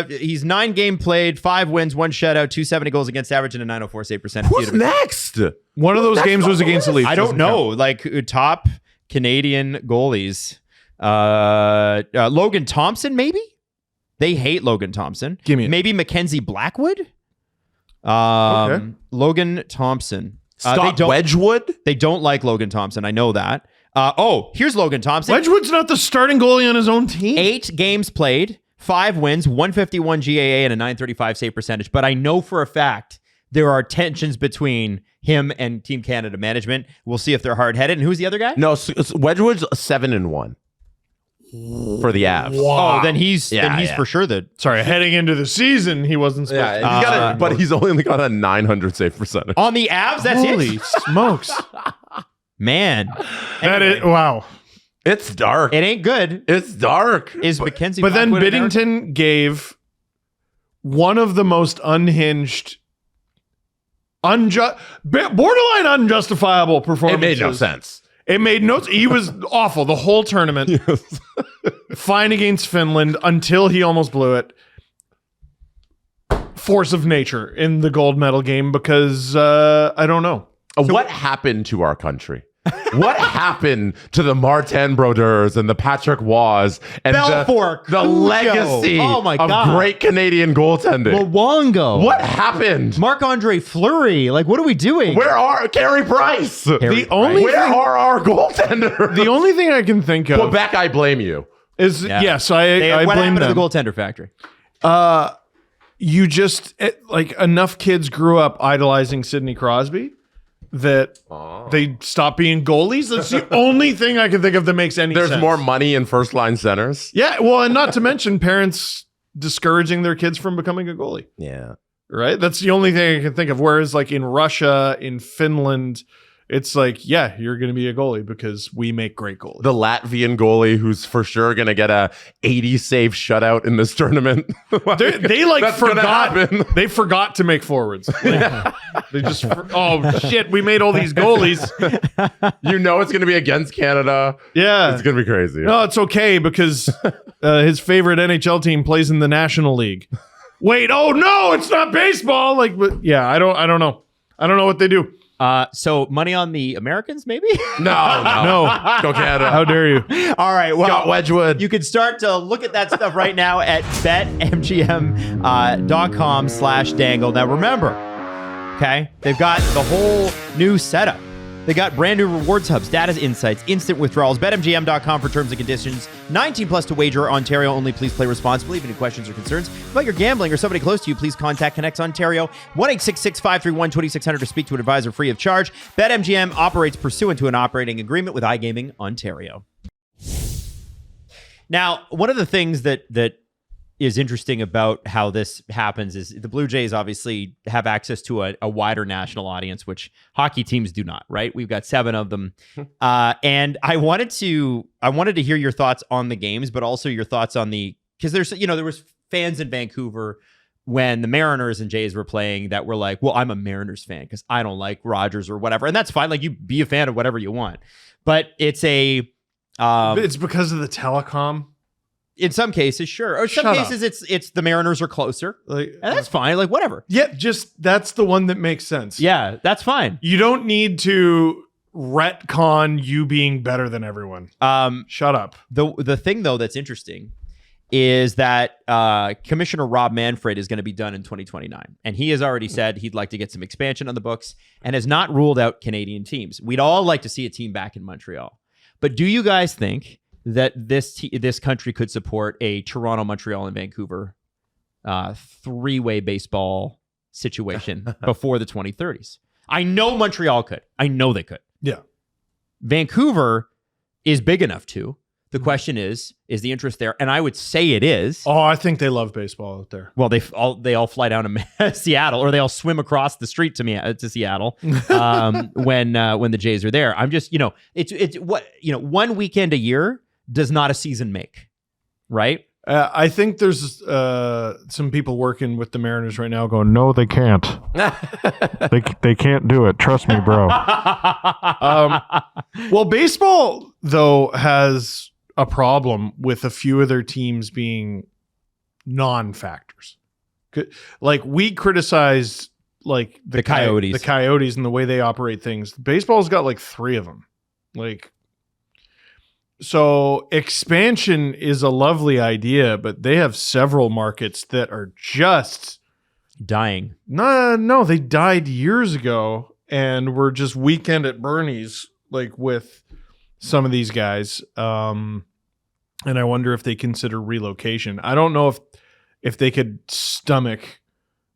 he's 9 game played, 5 wins, 1 shutout, 270 goals against average, and a 904 save percentage. Who's next? One of those games was against the Leafs. I don't Doesn't know. count. Like top Canadian goalies. Logan Thompson, maybe? They hate Logan Thompson. Give me it. Maybe Mackenzie Blackwood? Okay. Logan Thompson. Scott Wedgwood? They don't like Logan Thompson. I know that. Here's Logan Thompson. Wedgwood's not the starting goalie on his own team. 8 games played, 5 wins, 151 GAA, and a 935 save percentage. But I know for a fact there are tensions between him and Team Canada management. We'll see if they're hard-headed. And who's the other guy? No, Wedgwood's 7-1 for the Avs. Oh, then he's Yeah. for sure the Sorry, heading into the season, he wasn't supposed to. But he's only got a 900 save percentage. on the Avs. That's Holy it, smokes. man. That is, wow. It's dark. It ain't good. It's dark. Is Mackenzie? But then Blackwood Biddington gave one of the most unhinged, borderline unjustifiable It performances. made no sense. It made no. He was awful the whole tournament. Fine against Finland until he almost blew it. Force of nature in the gold medal game because I don't know. What happened to our country? What happened to the Martin Brodeurs and the Patrick Waugh and Belfour, the Cujo. legacy Oh my of God. great Canadian goaltending? Luongo. What happened? Marc-Andre Fleury. Like, what are we doing? Where are Carey Price? Carey The only Where thing, are our goaltenders? the only thing I can think of Quebec, I blame you. is yes, I what blame happened to them. the goaltender factory? You just like enough kids grew up idolizing Sidney Crosby that they stopped being goalies. That's the only thing I can think of that makes any sense. There's more money in first line centers. Yeah, well, and not to mention parents discouraging their kids from becoming a goalie, Yeah. right? That's the only thing I can think of. Whereas like in Russia, in Finland, it's like, yeah, you're going to be a goalie because we make great goalies. The Latvian goalie who's for sure going to get a 80 save shutout in this tournament. They like That's gonna happen. forgot. They forgot to make forwards. Like, they just oh shit, we made all these goalies. You know it's going to be against Canada. Yeah, It's going to be crazy. no, it's okay because his favorite NHL team plays in the National League. Wait, oh no, it's not baseball. Like, but yeah, I don't know. I don't know what they do. So money on the Americans, maybe? No. No, Go Canada. how dare you? All right. Well, Scott Wedgwood. you can start to look at that stuff right now at betmgm.com/dangle. Now remember, okay, they've got the whole new setup. They got brand new rewards hubs, data insights, instant withdrawals. BetMGM.com for terms and conditions. 19 plus to wager. Ontario only. Please play responsibly. If any questions or concerns about your gambling or somebody close to you, please contact Connects Ontario 1-866-531-2600 to speak to an advisor free of charge. BetMGM operates pursuant to an operating agreement with iGaming Ontario. Now, one of the things that is interesting about how this happens is the Blue Jays obviously have access to a wider national audience, which hockey teams do not, right? We've got 7 of them. And I wanted to hear your thoughts on the games, but also your thoughts on because there was fans in Vancouver when the Mariners and Jays were playing that were like, well, I'm a Mariners fan because I don't like Rogers or whatever. And that's fine. Like, you be a fan of whatever you want, but it's It's because of the telecom. in some cases, sure. Or some cases it's the Mariners are closer. Like, And that's fine. Like, whatever. yeah, just that's the one that makes sense. Yeah, that's fine. You don't need to retcon you being better than everyone. Shut up. The thing though that's interesting is that Commissioner Rob Manfred is going to be done in 2029. And he has already said he'd like to get some expansion on the books and has not ruled out Canadian teams. We'd all like to see a team back in Montreal. But do you guys think that this country could support a Toronto, Montreal, and Vancouver three-way baseball situation before the 2030s? I know Montreal could. I know they could. Yeah. Vancouver is big enough to. The question is the interest there? And I would say it is. Oh, I think they love baseball out there. Well, they all fly down to Seattle, or they all swim across the street to Seattle when the Jays are there. I'm just, it's what, 1 weekend a year does not a season make, right? I think there's some people working with the Mariners right now going, no, they can't. they can't do it. Trust me, bro. Well, baseball, though, has a problem with a few of their teams being non-factors. Like, we criticize like the Coyotes. The Coyotes and the way they operate things. Baseball's got like 3 of them. So expansion is a lovely idea, but they have several markets that are just dying. No, they died years ago, and we're just weekend at Bernie's, like, with some of these guys. And I wonder if they consider relocation. I don't know if they could stomach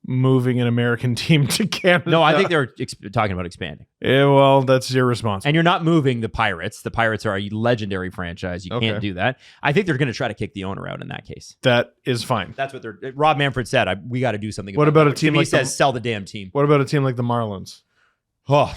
moving an American team to Canada. No, I think they're talking about expanding. Yeah, well, that's irresponsible. And you're not moving the Pirates. The Pirates are a legendary franchise. You can't do that. I think they're going to try to kick the owner out in that case. That is fine. That's what Rob Manfred said. We got to do something. What about a team like he says sell the damn team? What about a team like the Marlins? Oh,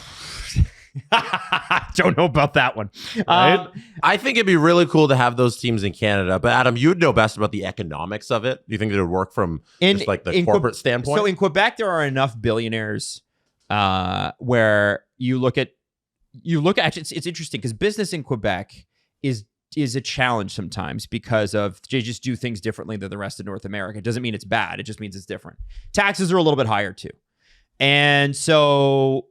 don't know about that one. Right? I think it'd be really cool to have those teams in Canada. But Adam, you'd know best about the economics of it. Do you think it would work from just like the corporate standpoint? So in Quebec, there are enough billionaires where you look at. It's interesting because business in Quebec is a challenge sometimes because of they just do things differently than the rest of North America. It doesn't mean it's bad. It just means it's different. Taxes are a little bit higher too. And so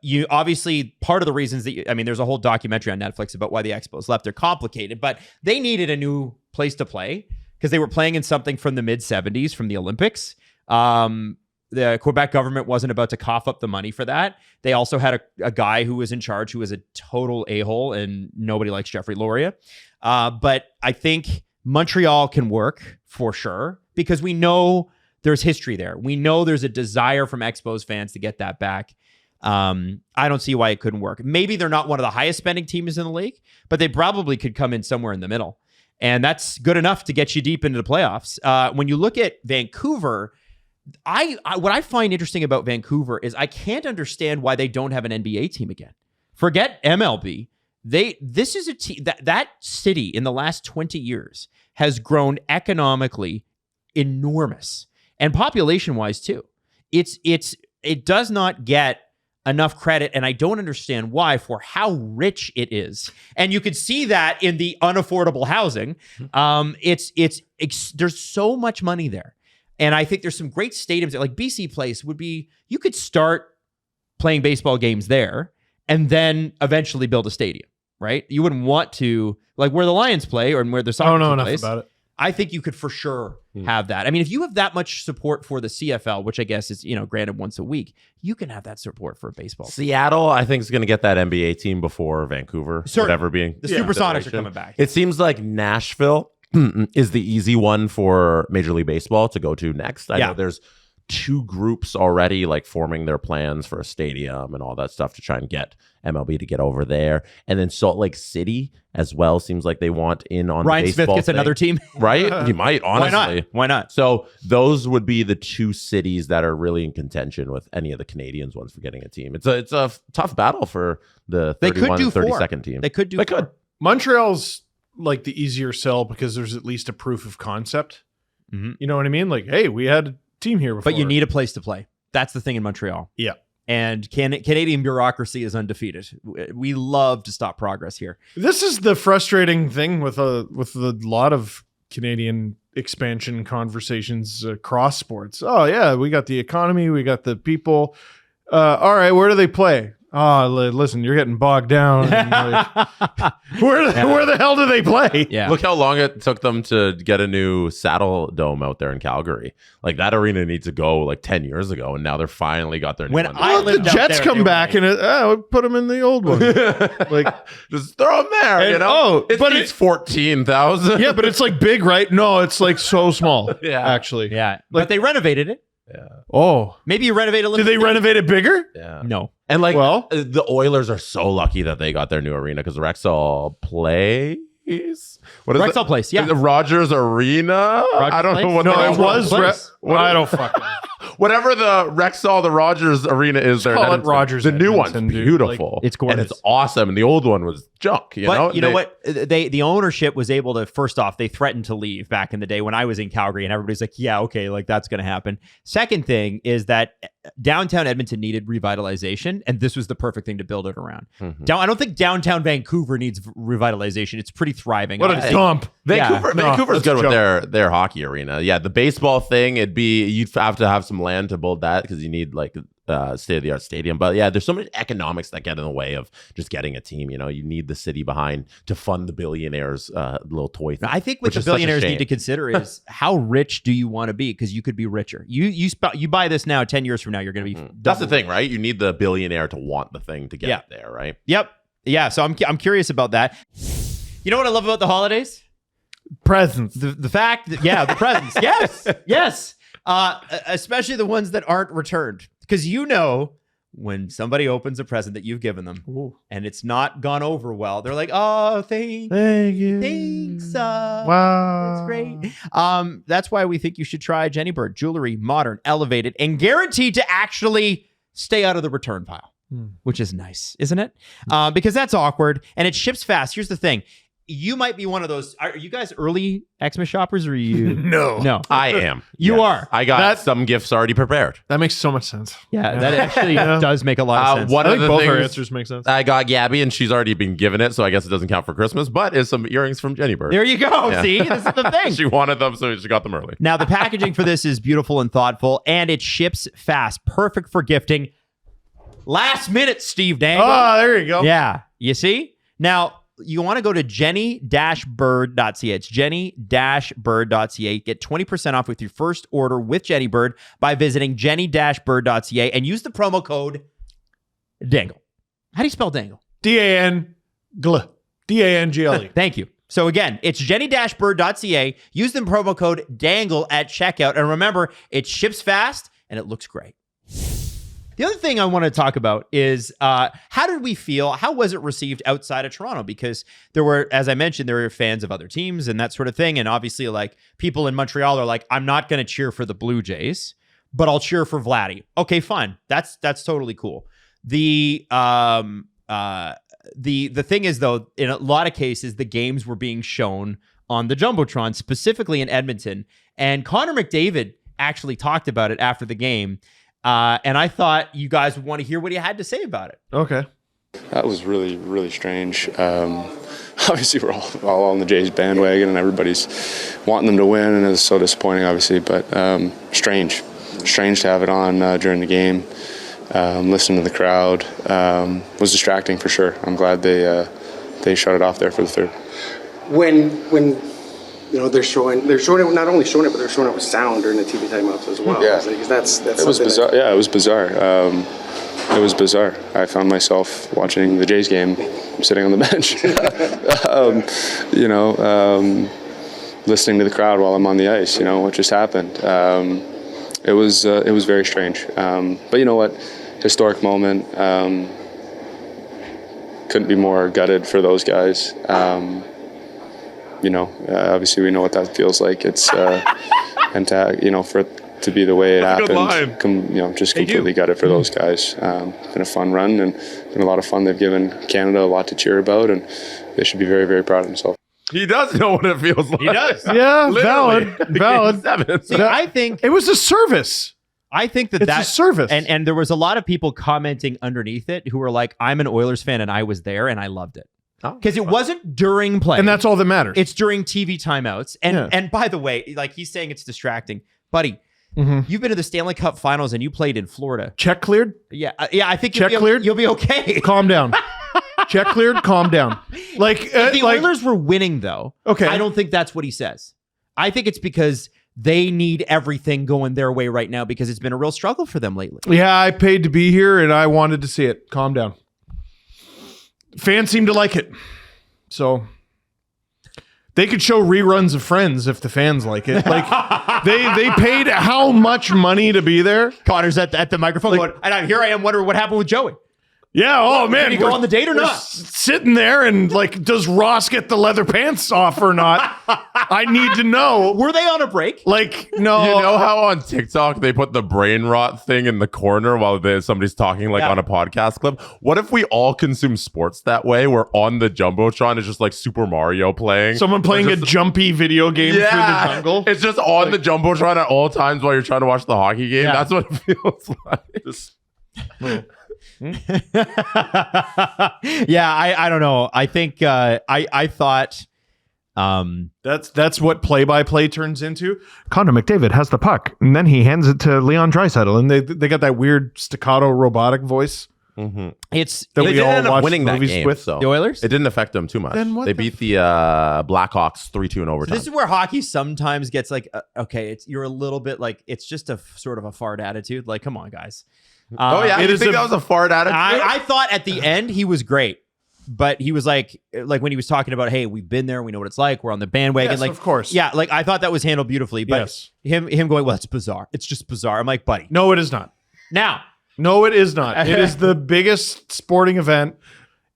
you obviously part of the reasons that there's a whole documentary on Netflix about why the Expos left. They're complicated, but they needed a new place to play because they were playing in something from the mid 70s from the Olympics. The Quebec government wasn't about to cough up the money for that. They also had a guy who was in charge who was a total a-hole, and nobody likes Jeffrey Loria. But I think Montreal can work for sure because we know there's history there. We know there's a desire from Expos fans to get that back. I don't see why it couldn't work. Maybe they're not one of the highest spending teams in the league, but they probably could come in somewhere in the middle. And that's good enough to get you deep into the playoffs. When you look at Vancouver, what I find interesting about Vancouver is I can't understand why they don't have an NBA team again. Forget MLB. This is a team that city in the last 20 years has grown economically enormous. And population-wise, too. It does not get enough credit, and I don't understand why, for how rich it is. And you could see that in the unaffordable housing. There's so much money there. And I think there's some great stadiums. Like BC Place would be, you could start playing baseball games there and then eventually build a stadium, right? You wouldn't want to, like where the Lions play or where the soccer I don't know enough plays. about it. I think you could for sure have that. I mean, if you have that much support for the CFL, which I guess is, granted once a week, you can have that support for a baseball. Seattle, I think, is going to get that NBA team before Vancouver. Certainly. Whatever being The Supersonics are coming back. It seems like Nashville is the easy one for Major League Baseball to go to next. I know there's 2 groups already like forming their plans for a stadium and all that stuff to try and get MLB to get over there. And then Salt Lake City as well seems like they want in on Ryan the baseball Smith gets thing. another team. Right? He might, honestly. Why not? So those would be the 2 cities that are really in contention with any of the Canadians ones for getting a team. It's a tough battle for the 31 and 32nd team. They could do 4. Montreal's like the easier sell because there's at least a proof of concept. Mm-hmm. You know what I mean? Like, hey, we had a team here before. But you need a place to play. That's the thing in Montreal. Yeah. And Canadian bureaucracy is undefeated. We love to stop progress here. This is the frustrating thing with a lot of Canadian expansion conversations across sports. Oh yeah, we got the economy, we got the people. All right, where do they play? Oh, listen, you're getting bogged down. Where the hell do they play? Yeah. Look how long it took them to get a new Saddle Dome out there in Calgary. Like that arena needs to go like 10 years ago, and now they're finally got their new When one. I The lived out Jets there, come they were back like- and put them in the old one. Like, just throw them there, And- you know? oh, but It's 14,000. yeah, but it's like big, right? No, it's like so small. Yeah. Actually. Yeah, but they renovated it. Oh, Maybe you renovate a little. did they renovate it bigger? Yeah. No. And like, Well- the Oilers are so lucky that they got their new arena because Rexall plays. What is Rexall it? Place, yeah. The Rogers Arena. I don't know Place? what. No, the it hell was. Place. I don't fucking. whatever the Rexall, the Rogers Arena is there. in call it Edmonton. Rogers The new one's Edmonton, dude. beautiful. Like, it's and gorgeous. it's awesome. And the old one was junk. You know. But you know what? The ownership was able to, first off, they threatened to leave back in the day when I was in Calgary, and everybody's like, yeah, okay, like that's going to happen. Second thing is that downtown Edmonton needed revitalization, and this was the perfect thing to build it around. I don't think downtown Vancouver needs revitalization. It's pretty thriving. What a Honestly. dump. Vancouver, No, Vancouver's that's good a with their hockey arena. Yeah, the baseball thing, you'd have to have some land to build that because you need like state of the art stadium. But yeah, there's so many economics that get in the way of just getting a team. You know, you need the city behind to fund the billionaires' little toy thing. I think what which the is such a billionaires need shame. to consider is how rich do you want to be? Because you could be richer. You buy this now, 10 years from now, you're going to be. That's the double thing, right? You need the billionaire to want the thing to get Yeah. it there, right? Yep. Yeah. So I'm curious about that. You know what I love about the holidays? Presents. The fact that, the presents. Yes. Especially the ones that aren't returned. Because when somebody opens a present that you've given them and it's not gone over well, they're like, oh, Thank you. thanks. Wow. That's great. That's why we think you should try Jenny Bird. Jewelry, modern, elevated, and guaranteed to actually stay out of the return pile, which is nice, isn't it? Because that's awkward and it ships fast. Here's the thing. You might be one of those. Are you guys early Xmas shoppers or are you? No. I am. You Yes. are. I got some gifts already prepared. That makes so much sense. Yeah, that actually does make a lot of sense. One I of think the both our things answers make sense. I got Gabby, and she's already been given it, so I guess it doesn't count for Christmas. But it's some earrings from Jenny Bird. There you go. Yeah. See, this is the thing. She wanted them, so she got them early. Now, the packaging for this is beautiful and thoughtful, and it ships fast. Perfect for gifting. Last minute, Steve Dangle. Oh, there you go. Yeah. You see? Now, you want to go to jenny-bird.ca. It's jenny-bird.ca. Get 20% off with your first order with Jenny Bird by visiting jenny-bird.ca and use the promo code DANGLE. How do you spell dangle? DANGLE. DANGLE. Thank you. So again, it's jenny-bird.ca. Use the promo code DANGLE at checkout. And remember, it ships fast and it looks great. The other thing I want to talk about is how did we feel? How was it received outside of Toronto? Because there were, as I mentioned, there were fans of other teams and that sort of thing. And obviously, like, people in Montreal are like, I'm not going to cheer for the Blue Jays, but I'll cheer for Vladdy. Okay, fine. That's totally cool. The thing is, though, in a lot of cases, the games were being shown on the Jumbotron, specifically in Edmonton. And Connor McDavid actually talked about it after the game. And I thought you guys would want to hear what he had to say about it. Okay. That was really, really strange. Obviously, we're all on the Jays bandwagon, and everybody's wanting them to win, and it's so disappointing, obviously. But strange to have it on during the game. Listening to the crowd was distracting for sure. I'm glad they shut it off there for the third. When you know they're showing it, not only showing it, but they're showing it with sound during the TV timeouts as well. Yeah. Because that's It was bizarre. Yeah, it was bizarre. It was bizarre. I found myself watching the Jays game, sitting on the bench. Listening to the crowd while I'm on the ice. You know what just happened. It was very strange. But you know what? Historic moment. Couldn't be more gutted for those guys. Obviously we know what that feels like. It's and for it to be the way it happened, just completely gutted for those guys. Been a fun run and been a lot of fun. They've given Canada a lot to cheer about, and they should be very, very proud of themselves. He does know what it feels like. He does. Yeah, Literally. valid. See, I think It was a service. that It's a service. and there was a lot of people commenting underneath it who were like, I'm an Oilers fan and I was there and I loved it. Because it wasn't during play. And that's all that matters. It's during TV timeouts. And Yeah. and by the way, like he's saying it's distracting. Buddy, You've been to the Stanley Cup Finals and you played in Florida. Check cleared? Yeah, I think Check cleared? You'll be okay. Calm down. Check cleared, calm down. Like If the Oilers were winning, though, Okay. I don't think that's what he says. I think it's because they need everything going their way right now because it's been a real struggle for them lately. Yeah, I paid to be here and I wanted to see it. Calm down. Fans seem to like it. So they could show reruns of Friends if the fans like it. Like they paid how much money to be there? Connor's at the microphone going, and here I am wondering what happened with Joey. Yeah, oh man. Did he go on the date or we're not? Sitting there and like, does Ross get the leather pants off or not? I need to know. Were they on a break? Like, no. You know how on TikTok they put the brain rot thing in the corner while somebody's talking on a podcast clip? What if we all consume sports that way? Where on the Jumbotron is just like Super Mario playing. Someone playing a jumpy video game through the jungle. It's just on the Jumbotron at all times while you're trying to watch the hockey game. Yeah. That's what it feels like. Yeah, I don't know. I think I thought That's what play-by-play turns into. Connor McDavid has the puck, and then he hands it to Leon Draisaitl, and they got that weird staccato robotic voice. it's That They we did all end up watched winning that movies game, with. so The Oilers? It didn't affect them too much. Then what They the beat the Blackhawks 3-2 in overtime. This is where hockey sometimes gets like, okay, you're a little bit like, it's just a sort of a fart attitude. Like, come on, guys. oh yeah, it you is think a- that was a fart attitude? I thought at the end he was great, but he was like when he was talking about, hey, we've been there, we know what it's like, we're on the bandwagon. Yes, like, of course. yeah, like I thought that was handled beautifully. But Yes. him going, well, it's bizarre. It's just bizarre. I'm like, buddy. No, it is not. Now, No, it is not. It is the biggest sporting event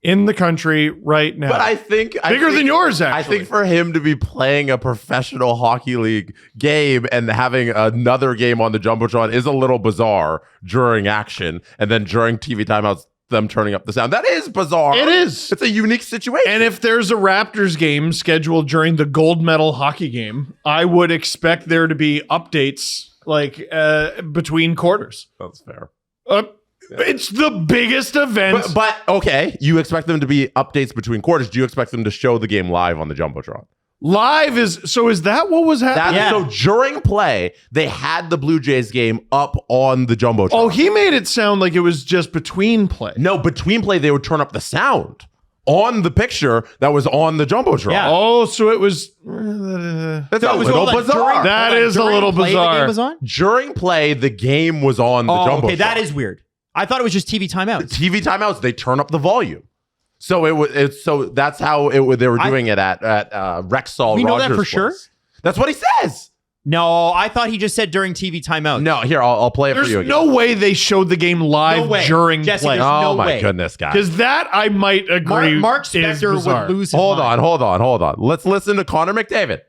in the country right now. But I think Bigger than yours, actually. I think for him to be playing a professional hockey league game and having another game on the Jumbotron is a little bizarre during action, and then during TV timeouts, them turning up the sound. That is bizarre. It is. It's a unique situation. And if there's a Raptors game scheduled during the gold medal hockey game, I would expect there to be updates like between quarters. That's fair. It's the biggest event. But okay, you expect them to be updates between quarters. Do you expect them to show the game live on the Jumbotron? Live is that what was happening? So during play, they had the Blue Jays game up on the Jumbotron. Oh, he made it sound like it was just between play. No, between play, they would turn up the sound on the picture that was on the Jumbotron. Yeah. Oh, so it was. That's So a it was little like bizarre. during- That like is a during little play, bizarre. The game was on? During play, the game was on the Jumbotron. Okay, that is weird. I thought it was just TV timeouts. TV timeouts. They turn up the volume. So so that's how they were doing it at Rexall. We know that Rogers for sure? Place. That's what he says. No, I thought he just said during TV timeouts. No, here I'll play it There's for you again. no way they showed the game live No way. during Jesse, play. there's Oh no my way. goodness, guys! Because that I might agree. Mark is Spector bizarre. would lose his Hold mind. on. Let's listen to Connor McDavid.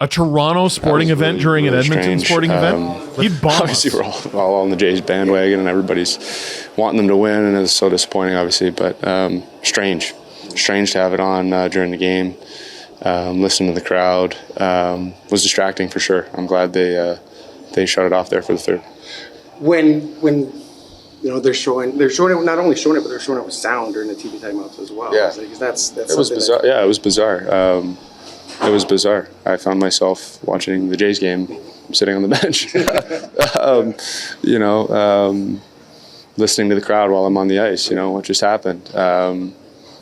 A Toronto sporting That was event really, during an really Edmonton strange. sporting event. He'd bomb Obviously, us. we're all on the Jays bandwagon, and everybody's wanting them to win, and it's so disappointing, obviously. But strange to have it on during the game. Listening to the crowd was distracting for sure. I'm glad they shut it off there for the third. When they're showing it, not only showing it, but they're showing it with sound during the TV timeouts as well. Yeah. Because that's It was bizarre. Yeah, it was bizarre. It was bizarre. I found myself watching the Jays game, sitting on the bench. Listening to the crowd while I'm on the ice. What just happened?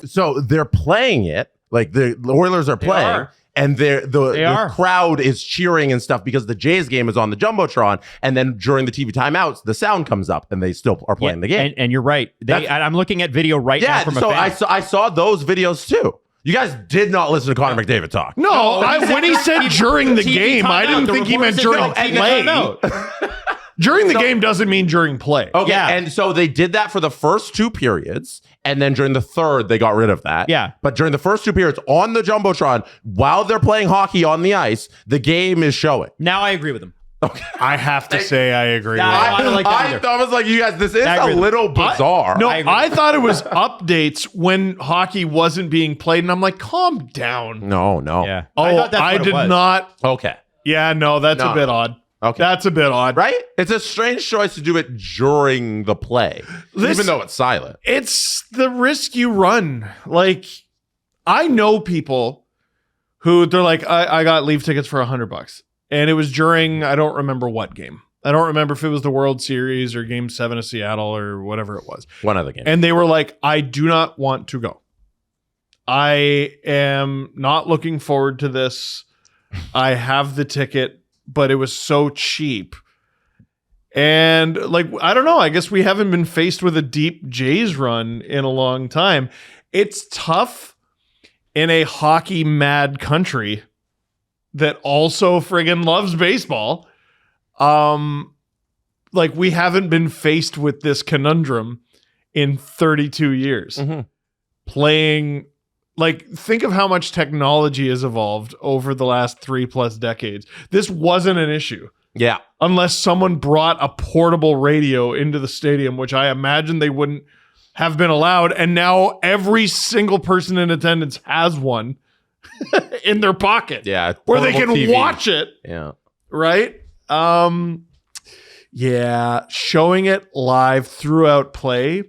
So they're playing it like the Oilers are playing. are. And the are. crowd is cheering and stuff because the Jays game is on the Jumbotron. And then during the TV timeouts, the sound comes up and they still are playing the game. And you're right. I'm looking at video right now Yeah, from so a fan. I saw those videos too. You guys did not listen to Connor McDavid talk. No, when he said during the TV game, I timeout. didn't The think he reporter meant said during no, TV play. timeout. During the game doesn't mean during play. Okay, Yeah. and so they did that for the first two periods, and then during the third, they got rid of that. Yeah. But during the first two periods on the Jumbotron, while they're playing hockey on the ice, the game is showing. Now I agree with him. I have to say I agree. Nah, with that. I don't like that either. I was like, you guys, this is I a agree with little bizarre. No, I agree. I thought it was updates when hockey wasn't being played, and I'm like, calm down. No. Yeah. Oh, thought that's I what it did was. not. Okay. Yeah, no, that's No. a bit odd. Okay. That's a bit odd. Right? It's a strange choice to do it during the play, even though it's silent. It's the risk you run. Like, I know people who they're like, I got leave tickets for $100, and it was during I don't remember what game. I don't remember if it was the World Series or Game 7 of Seattle or whatever it was. One of the games. And they were like, I do not want to go. I am not looking forward to this. I have the ticket, but it was so cheap. And like, I don't know. I guess we haven't been faced with a deep Jays run in a long time. It's tough in a hockey mad country that also friggin' loves baseball. Like we haven't been faced with this conundrum in 32 years. Playing, like, think of how much technology has evolved over the last 3+ decades. This wasn't an issue. Yeah. Unless someone brought a portable radio into the stadium, which I imagine they wouldn't have been allowed. And now every single person in attendance has one in their pocket. Yeah. Where they can TV. watch it. Yeah. Right? Yeah. Showing it live throughout play.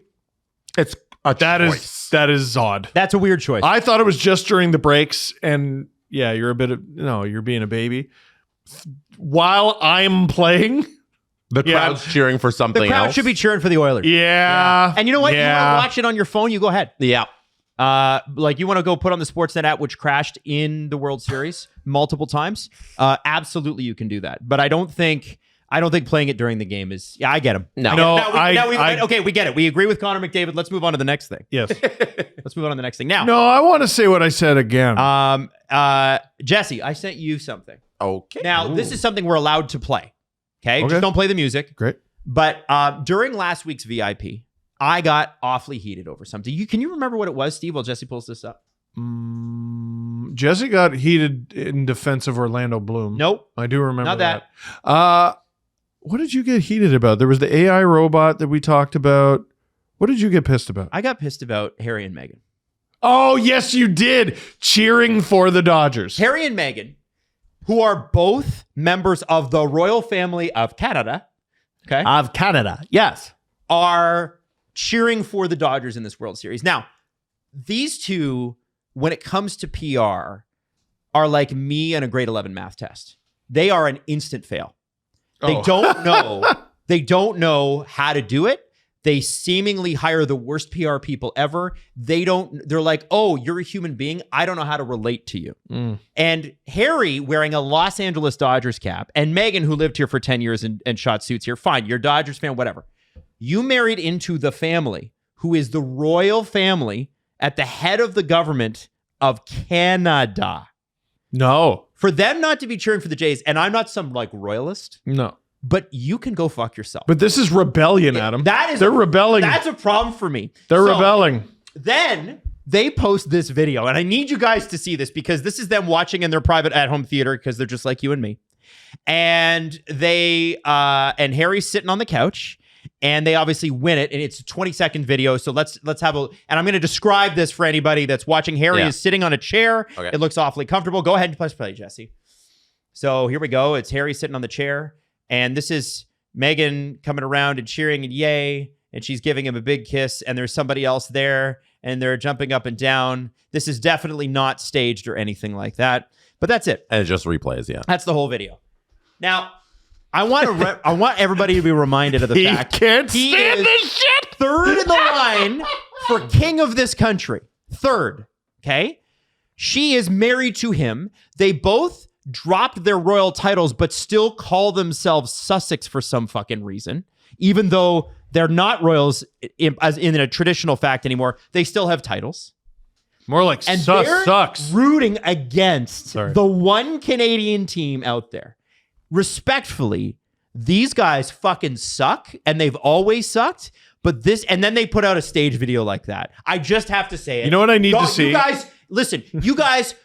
It's a choice. That is odd. That's a weird choice. I thought it was just during the breaks, and yeah, you're being a baby. While I'm playing, The crowd's cheering for something the crowd else. should be cheering for the Oilers. Yeah. And you know what? Yeah. You want to watch it on your phone, you go ahead. Yeah. Like you want to go put on the Sportsnet app, which crashed in the World Series multiple times. Absolutely, you can do that. But I don't think playing it during the game is. Yeah, I get him. No. Okay, we get it. We agree with Connor McDavid. Let's move on to the next thing. Yes. Let's move on to the next thing now. No, I want to say what I said again. Jesse, I sent you something. Okay. Now this is something we're allowed to play. Okay, just don't play the music. Great. But during last week's VIP, I got awfully heated over something. Can you remember what it was, Steve? While Jesse pulls this up. Jesse got heated in defense of Orlando Bloom. Nope. I do remember Not that. What did you get heated about? There was the AI robot that we talked about. What did you get pissed about? I got pissed about Harry and Meghan. Oh, yes, you did. Cheering for the Dodgers. Harry and Meghan, who are both members of the royal family of Canada, okay? Of Canada, yes. Are cheering for the Dodgers in this World Series. Now, these two, when it comes to PR, are like me and a grade 11 math test. They are an instant fail. They don't know. They don't know how to do it. They seemingly hire the worst PR people ever. They're like, oh, you're a human being. I don't know how to relate to you. And Harry wearing a Los Angeles Dodgers cap, and Meghan, who lived here for 10 years and shot suits here. Fine, you're a Dodgers fan, whatever. You married into the family, who is the royal family at the head of the government of Canada. No. For them not to be cheering for the Jays, and I'm not some like royalist. No. But you can go fuck yourself. But this is rebellion, Adam. They're rebelling. That's a problem for me. They're rebelling. Then they post this video, and I need you guys to see this because this is them watching in their private at-home theater because they're just like you and me. And they and Harry's sitting on the couch, and they obviously win it, and it's a 20-second video. So let's have and I'm going to describe this for anybody that's watching. Harry is sitting on a chair. Okay. It looks awfully comfortable. Go ahead and press play, Jesse. So here we go. It's Harry sitting on the chair. And this is Meghan coming around and cheering and yay. And she's giving him a big kiss. And there's somebody else there. And they're jumping up and down. This is definitely not staged or anything like that. But that's it. And it just replays, yeah. That's the whole video. Now, I want everybody to be reminded of the fact can't stand this shit. Third in the line for king of this country. Third. Okay? She is married to him. They both dropped their royal titles, but still call themselves Sussex for some fucking reason. Even though they're not royals as in a traditional fact anymore, they still have titles. More like and sucks. Rooting against the one Canadian team out there. Respectfully, these guys fucking suck, and they've always sucked. But and then they put out a stage video like that. I just have to say it. You know what I need to see? You guys, listen, you guys.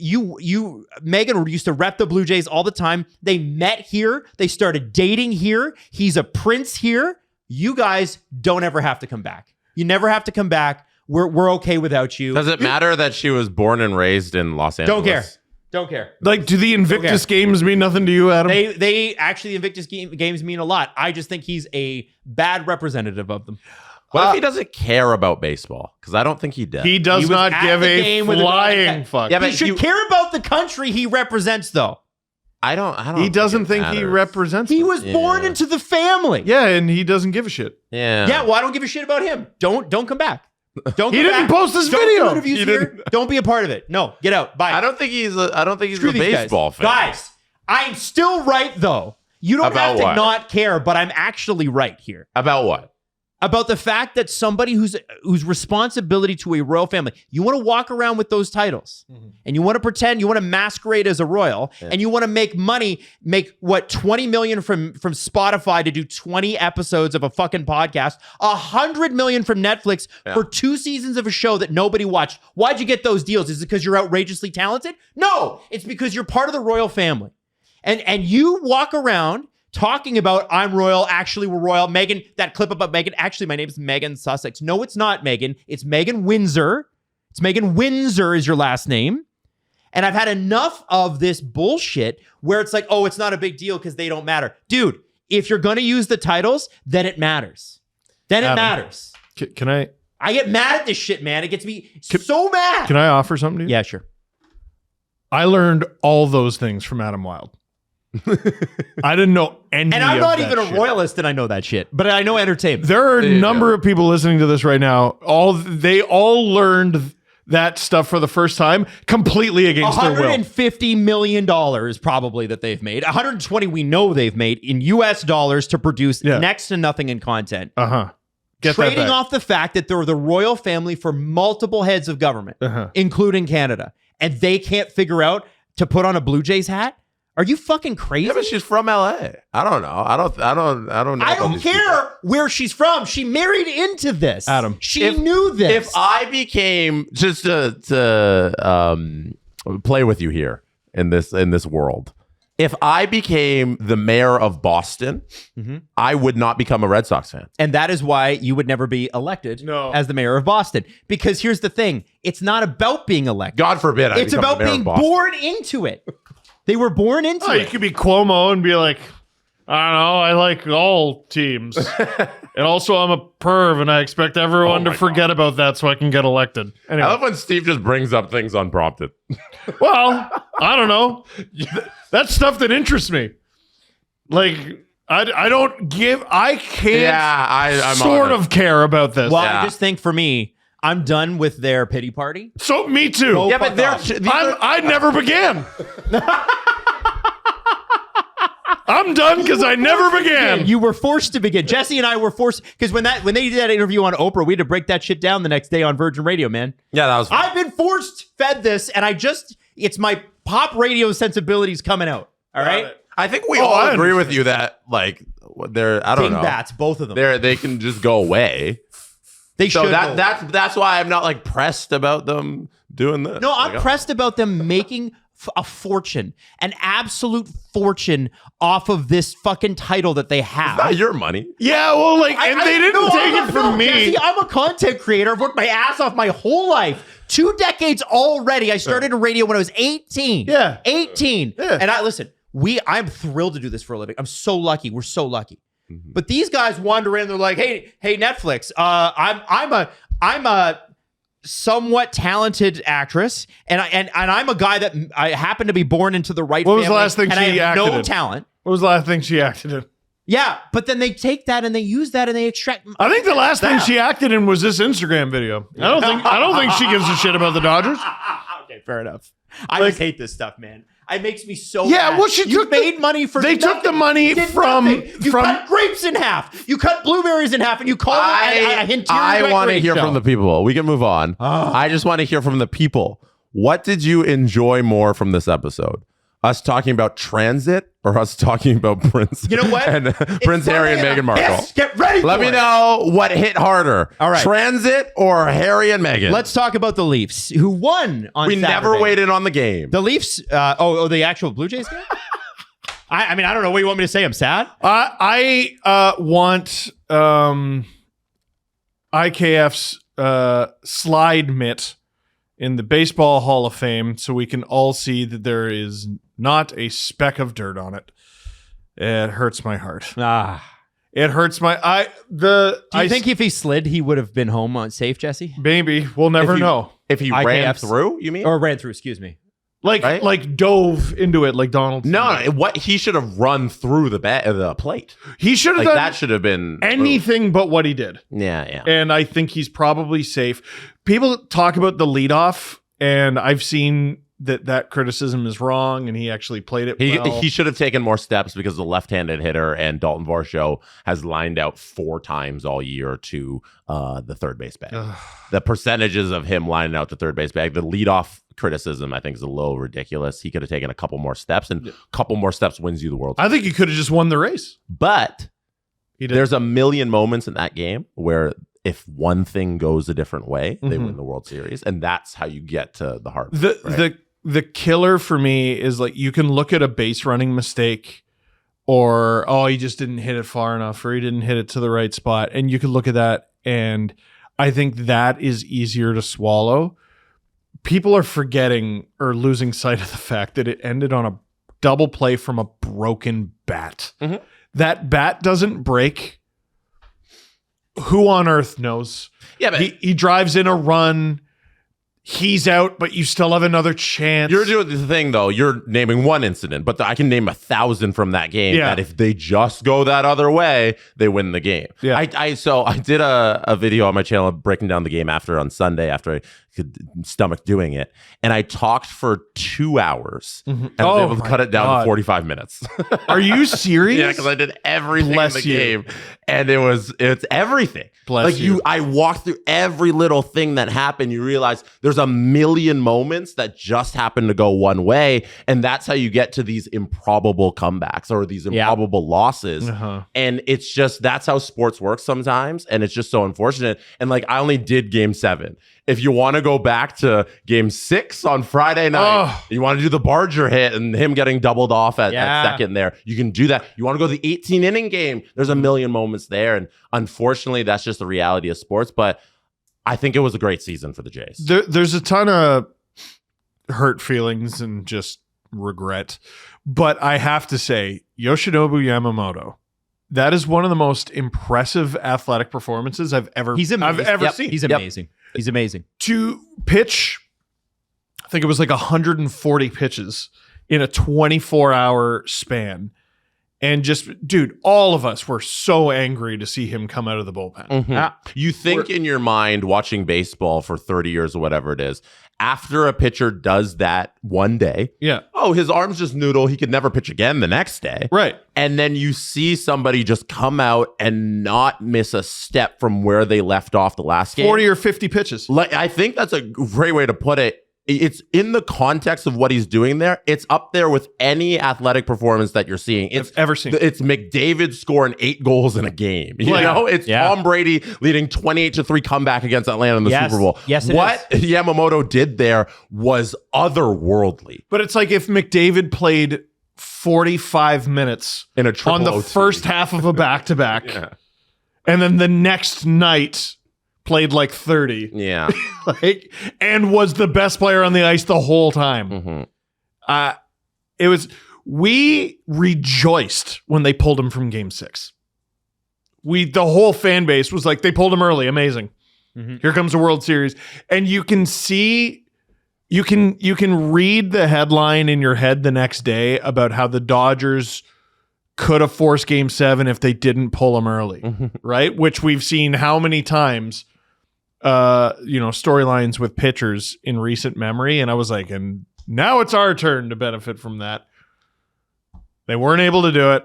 Meghan used to rep the Blue Jays all the time. They met here. They started dating here. He's a prince here. You guys don't ever have to come back. You never have to come back. We're okay without you. Does it matter that she was born and raised in Los Angeles? Don't care. Like, do the Invictus Games mean nothing to you, Adam? They actually, the Invictus games mean a lot. I just think he's a bad representative of them. What if he doesn't care about baseball? Because I don't think he does. He does not give a flying fuck. Yeah, but he should care about the country he represents, though. I don't. He doesn't think it he matters. represents. He them. was born into the family. Yeah, and he doesn't give a shit. Yeah. Yeah, well, I don't give a shit about him. Don't come back. Don't. He come didn't back. post this Don't video. do interviews He here. didn't. Don't be a part of it. No, get out. Bye. I don't think he's a Screw these baseball guys. fan. Guys, I'm still right though. You don't About have to what? not care, but I'm actually right here. About what? About the fact that somebody whose responsibility to a royal family, you want to walk around with those titles, and you want to pretend, you want to masquerade as a royal, and you want to make money, make what, 20 million from Spotify to do 20 episodes of a fucking podcast, 100 million from Netflix for 2 seasons of a show that nobody watched. Why'd you get those deals? Is it because you're outrageously talented? No, it's because you're part of the royal family, and you walk around talking about I'm royal, actually we're royal. Megan, that clip about Megan, actually my name's Megan Sussex. No, it's not Megan. It's Megan Windsor. It's Megan Windsor is your last name. And I've had enough of this bullshit where it's like, oh, it's not a big deal because they don't matter. Dude, if you're going to use the titles, then it matters. Then it matters. Can I I get mad at this shit, man. It gets me so mad. can I offer something to you? Yeah, sure. I learned all those things from Adam Wilde. I didn't know any. And I'm of not that even a shit. royalist and I know that shit, but I know entertainment. There are a number of people listening to this right now. They all learned that stuff for the first time, completely against their will. $150 million probably that they've made. 120 we know they've made in US dollars to produce next to nothing in content. Trading off the fact that they're the royal family for multiple heads of government, including Canada, and they can't figure out to put on a Blue Jays hat. Are you fucking crazy? Yeah, but she's from LA. I don't know. I don't know. I don't care where she's from. She married into this. Adam. She knew this. If I became, just to play with you here in this world, if I became the mayor of Boston, I would not become a Red Sox fan. And that is why you would never be elected as the mayor of Boston. Because here's the thing. It's not about being elected. God forbid. It's about being born into it. They were born into it. You could be Cuomo and be like, I don't know, I like all teams. And also I'm a perv and I expect everyone to forget about that so I can get elected. Anyway. I love when Steve just brings up things unprompted. Well, I don't know. That's stuff that interests me. Like, I can't I'm sort of care about this. Well, I just think for me, I'm done with their pity party. So, me too. Go Yeah, but I never began. I'm done because I never began. You were forced to begin. Jesse and I were forced because when they did that interview on Oprah, we had to break that shit down the next day on Virgin Radio, man. Yeah, that was fun. I've been fed this, and it's my pop radio sensibilities coming out. All right, I think we all agree with you that like they're I don't know. Dingbats, both of them. They can just go away. They So should. that's why I'm not like pressed about them doing this. No, I'm pressed about them making a fortune, an absolute fortune off of this fucking title that they have. Not your money. Yeah, well, like, and they didn't take it from me. Jesse, I'm a content creator. I've worked my ass off my whole life. 2 decades already. I started in radio when I was 18. Yeah. 18. Yeah. And I'm thrilled to do this for a living. I'm so lucky. We're so lucky. But these guys wander in. They're like, hey, Netflix. I'm a somewhat talented actress, and I'm a guy that I happen to be born into the right. What was the family, last thing and I she have acted no in? talent. What was the last thing she acted in? Yeah, but then they take that and they use that and they extract. I think the last thing she acted in was this Instagram video. I don't think she gives a shit about the Dodgers. Okay, fair enough. I just hate this stuff, man. It makes me so mad. Well, you made money for They nothing. took the money You did from nothing. You cut grapes in half. You cut blueberries in half, and you call it a interior I want to decorating hear show. from the people. We can move on. I just want to hear from the people. What did you enjoy more from this episode? Us talking about transit or us talking about Prince? You know what? And It's Prince Harry and Sunday Meghan Markle. Yes, get ready. Let for me it. know what hit harder. All right. Transit or Harry and Meghan? Let's talk about the Leafs, who won on We Saturday. never waited on the game. The Leafs. The actual Blue Jays game. I mean, I don't know what you want me to say. I'm sad. I want IKF's slide mitt in the Baseball Hall of Fame so we can all see that there is not a speck of dirt on it. It hurts my heart. It hurts my Do you think if he slid, he would have been home on safe, Jesse? Maybe. We'll never know. If he ran through, you mean? Or ran through, excuse me. Like dove into it like Donald. No, what he should have run through the plate. He should have done that. Should have been anything but what he did. Yeah. And I think he's probably safe. People talk about the leadoff, and I've seen that criticism is wrong, and he actually played it well. He should have taken more steps because the left-handed hitter and Dalton Varsho has lined out 4 times all year to the third base bag. The percentages of him lining out to third base bag, the leadoff criticism, I think, is a little ridiculous. He could have taken a couple more steps, and a couple more steps wins you the World Series. I think he could have just won the race. But there's a million moments in that game where if one thing goes a different way, they win the World Series, and that's how you get to the heart. The killer for me is like you can look at a base running mistake, or he just didn't hit it far enough, or he didn't hit it to the right spot, and you can look at that, and I think that is easier to swallow. People are forgetting or losing sight of the fact that it ended on a double play from a broken bat. That bat doesn't break. Who on earth knows? Yeah, but he drives in a run. He's out, but you still have another chance. You're doing the thing, though. You're naming one incident, but I can name 1,000 from that game that if they just go that other way, they win the game. Yeah. So I did a video on my channel breaking down the game on Sunday after I could stomach doing it. And I talked for 2 hours and I was able to cut it down to 45 minutes. Are you serious? Yeah, because I did everything in the game. And it's everything. I walked through every little thing that happened. You realize there's a million moments that just happen to go one way. And that's how you get to these improbable comebacks or these improbable losses. And it's just, that's how sports works sometimes. And it's just so unfortunate. And I only did game 7. If you want to go back to game 6 on Friday night, you want to do the Barger hit and him getting doubled off at second there, you can do that. You want to go to the 18 inning game, there's a million moments there. And unfortunately, that's just the reality of sports. But I think it was a great season for the Jays. There's a ton of hurt feelings and just regret. But I have to say, Yoshinobu Yamamoto, that is one of the most impressive athletic performances I've ever seen. He's amazing. He's amazing. To pitch, I think it was 140 pitches in a 24-hour span. And just, dude, all of us were so angry to see him come out of the bullpen. You think in your mind, watching baseball for 30 years or whatever it is, after a pitcher does that one day, his arm's just noodle. He could never pitch again the next day. Right. And then you see somebody just come out and not miss a step from where they left off the last game. 40 or 50 pitches. I think that's a great way to put it. It's in the context of what he's doing there. It's up there with any athletic performance that you're seeing. It's ever seen. It's McDavid scoring 8 goals in a game. You know, it's Tom Brady leading 28-3 comeback against Atlanta in the Super Bowl. Yes, what Yamamoto did there was otherworldly. But it's like if McDavid played 45 minutes in a on the first half of a back-to-back, and then the next night played 30. Yeah. And was the best player on the ice the whole time. We rejoiced when they pulled him from game 6. The whole fan base was like, they pulled him early. Amazing. Here comes the World Series. And you can see, you can read the headline in your head the next day about how the Dodgers could have forced game 7 if they didn't pull him early. Right? Which we've seen how many times storylines with pitchers in recent memory. And I was like, and now it's our turn to benefit from that. They weren't able to do it.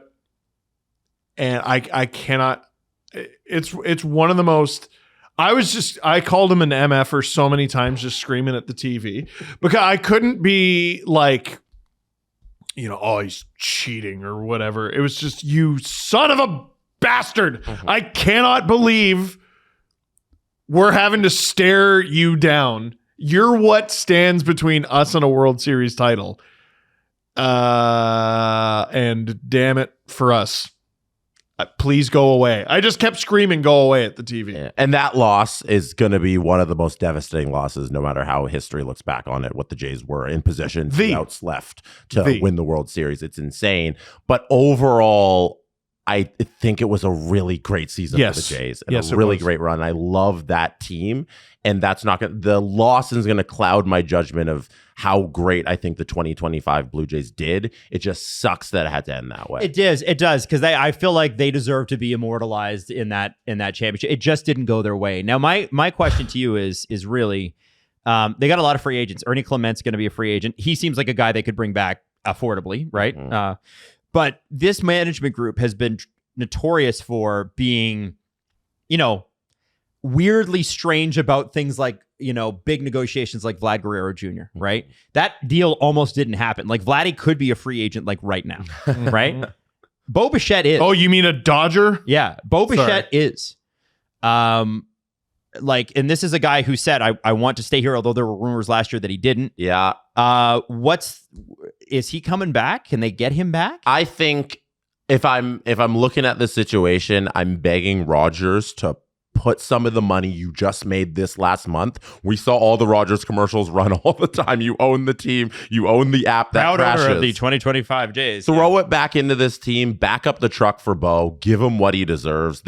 And I cannot, it's one of the most, I called him an MFer so many times just screaming at the TV because I couldn't be he's cheating or whatever. It was just, you son of a bastard. I cannot believe we're having to stare you down. You're what stands between us and a World Series title. And damn it for us. Please go away. I just kept screaming, go away at the TV. Yeah. And that loss is going to be one of the most devastating losses, no matter how history looks back on it, what the Jays were in position, 2 outs left to win the World Series. It's insane. But overall, I think it was a really great season for the Jays and a really great run. I love that team. And that's not going to, the loss is going to cloud my judgment of how great I think the 2025 Blue Jays did. It just sucks that it had to end that way. It does. Because I feel like they deserve to be immortalized in that championship. It just didn't go their way. Now, my question to you is really, they got a lot of free agents. Ernie Clement's going to be a free agent. He seems like a guy they could bring back affordably, right? Mm-hmm. But this management group has been notorious for being, weirdly strange about things like, big negotiations like Vlad Guerrero Jr., right? That deal almost didn't happen. Like Vladdy could be a free agent like right now, right? Bo Bichette is. Oh, you mean a Dodger? Yeah, Bo Bichette is. And this is a guy who said, I want to stay here, although there were rumors last year that he didn't. Yeah. Is he coming back? Can they get him back? I think if I'm looking at the situation, I'm begging Rogers to put some of the money you just made this last month. We saw all the Rogers commercials run all the time. You own the team. You own the app that proud crashes. owner of the 2025 Jays. Throw it back into this team. Back up the truck for Bo. Give him what he deserves.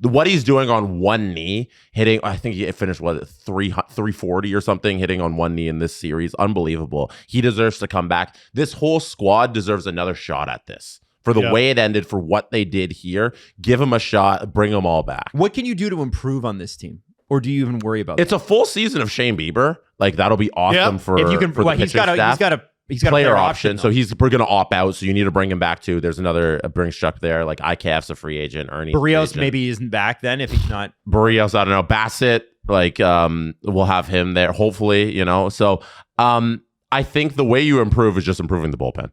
What he's doing on one knee, hitting. I think he finished 340 or something, hitting on one knee in this series. Unbelievable. He deserves to come back. This whole squad deserves another shot at this. For the way it ended, for what they did here, give them a shot, bring them all back. What can you do to improve on this team? Or do you even worry about It's a full season of Shane Bieber. Like, that'll be awesome for, if you can, for the pitching staff. He's got player a option. So we're going to opt out. So you need to bring him back too. There's another Bringstruck there. Like IKF's a free agent. Ernie's Barrios maybe isn't back then if he's not. Barrios, I don't know. Bassett, we'll have him there. Hopefully, So I think the way you improve is just improving the bullpen.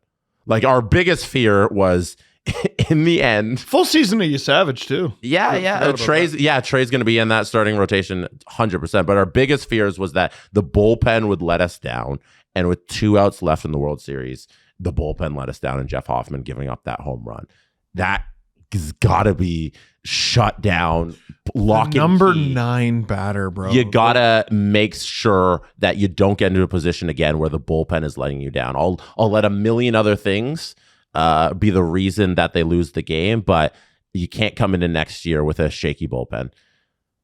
Like our biggest fear was in the end. Full season of Savage too. Yeah. Trey's going to be in that starting rotation 100%. But our biggest fears was that the bullpen would let us down. And with 2 outs left in the World Series, the bullpen let us down and Jeff Hoffman giving up that home run. That has got to be shut down. Number 9 batter, bro. You got to make sure that you don't get into a position again where the bullpen is letting you down. I'll let a million other things be the reason that they lose the game, but you can't come into next year with a shaky bullpen.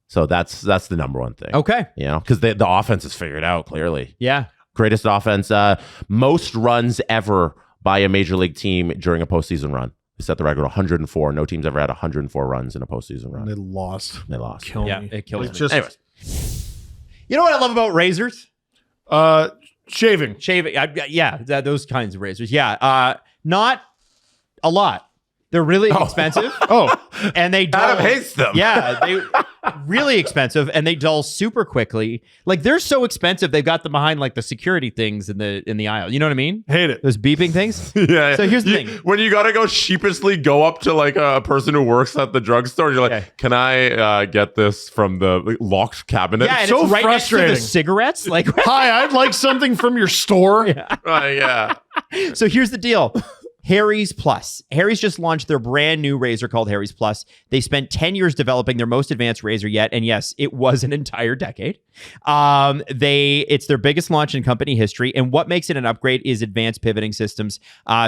So that's the number one thing. Okay. Because the offense is figured out clearly. Yeah. Greatest offense, most runs ever by a major league team during a postseason run. They set the record 104. No team's ever had 104 runs in a postseason run. They lost. Kill me. It kills me. Anyways. You know what I love about razors? Shaving. Those kinds of razors. Yeah. Not a lot. They're really expensive. And they dull. Adam hates them. Yeah, they really expensive, and they dull super quickly. Like they're so expensive, they've got them behind like the security things in the aisle. You know what I mean? Hate it. Those beeping things. Yeah. So here's the thing: when you gotta go sheepishly go up to like a person who works at the drugstore, you're like, "Can I get this from the locked cabinet?" Yeah, and so it's right frustrating. next to the cigarettes. Like, hi, I'd like something from your store. Yeah. So here's the deal. Harry's Plus. Harry's just launched their brand new razor called Harry's Plus. They spent 10 years developing their most advanced razor yet. And yes, it was an entire decade. It's their biggest launch in company history. And what makes it an upgrade is advanced pivoting systems.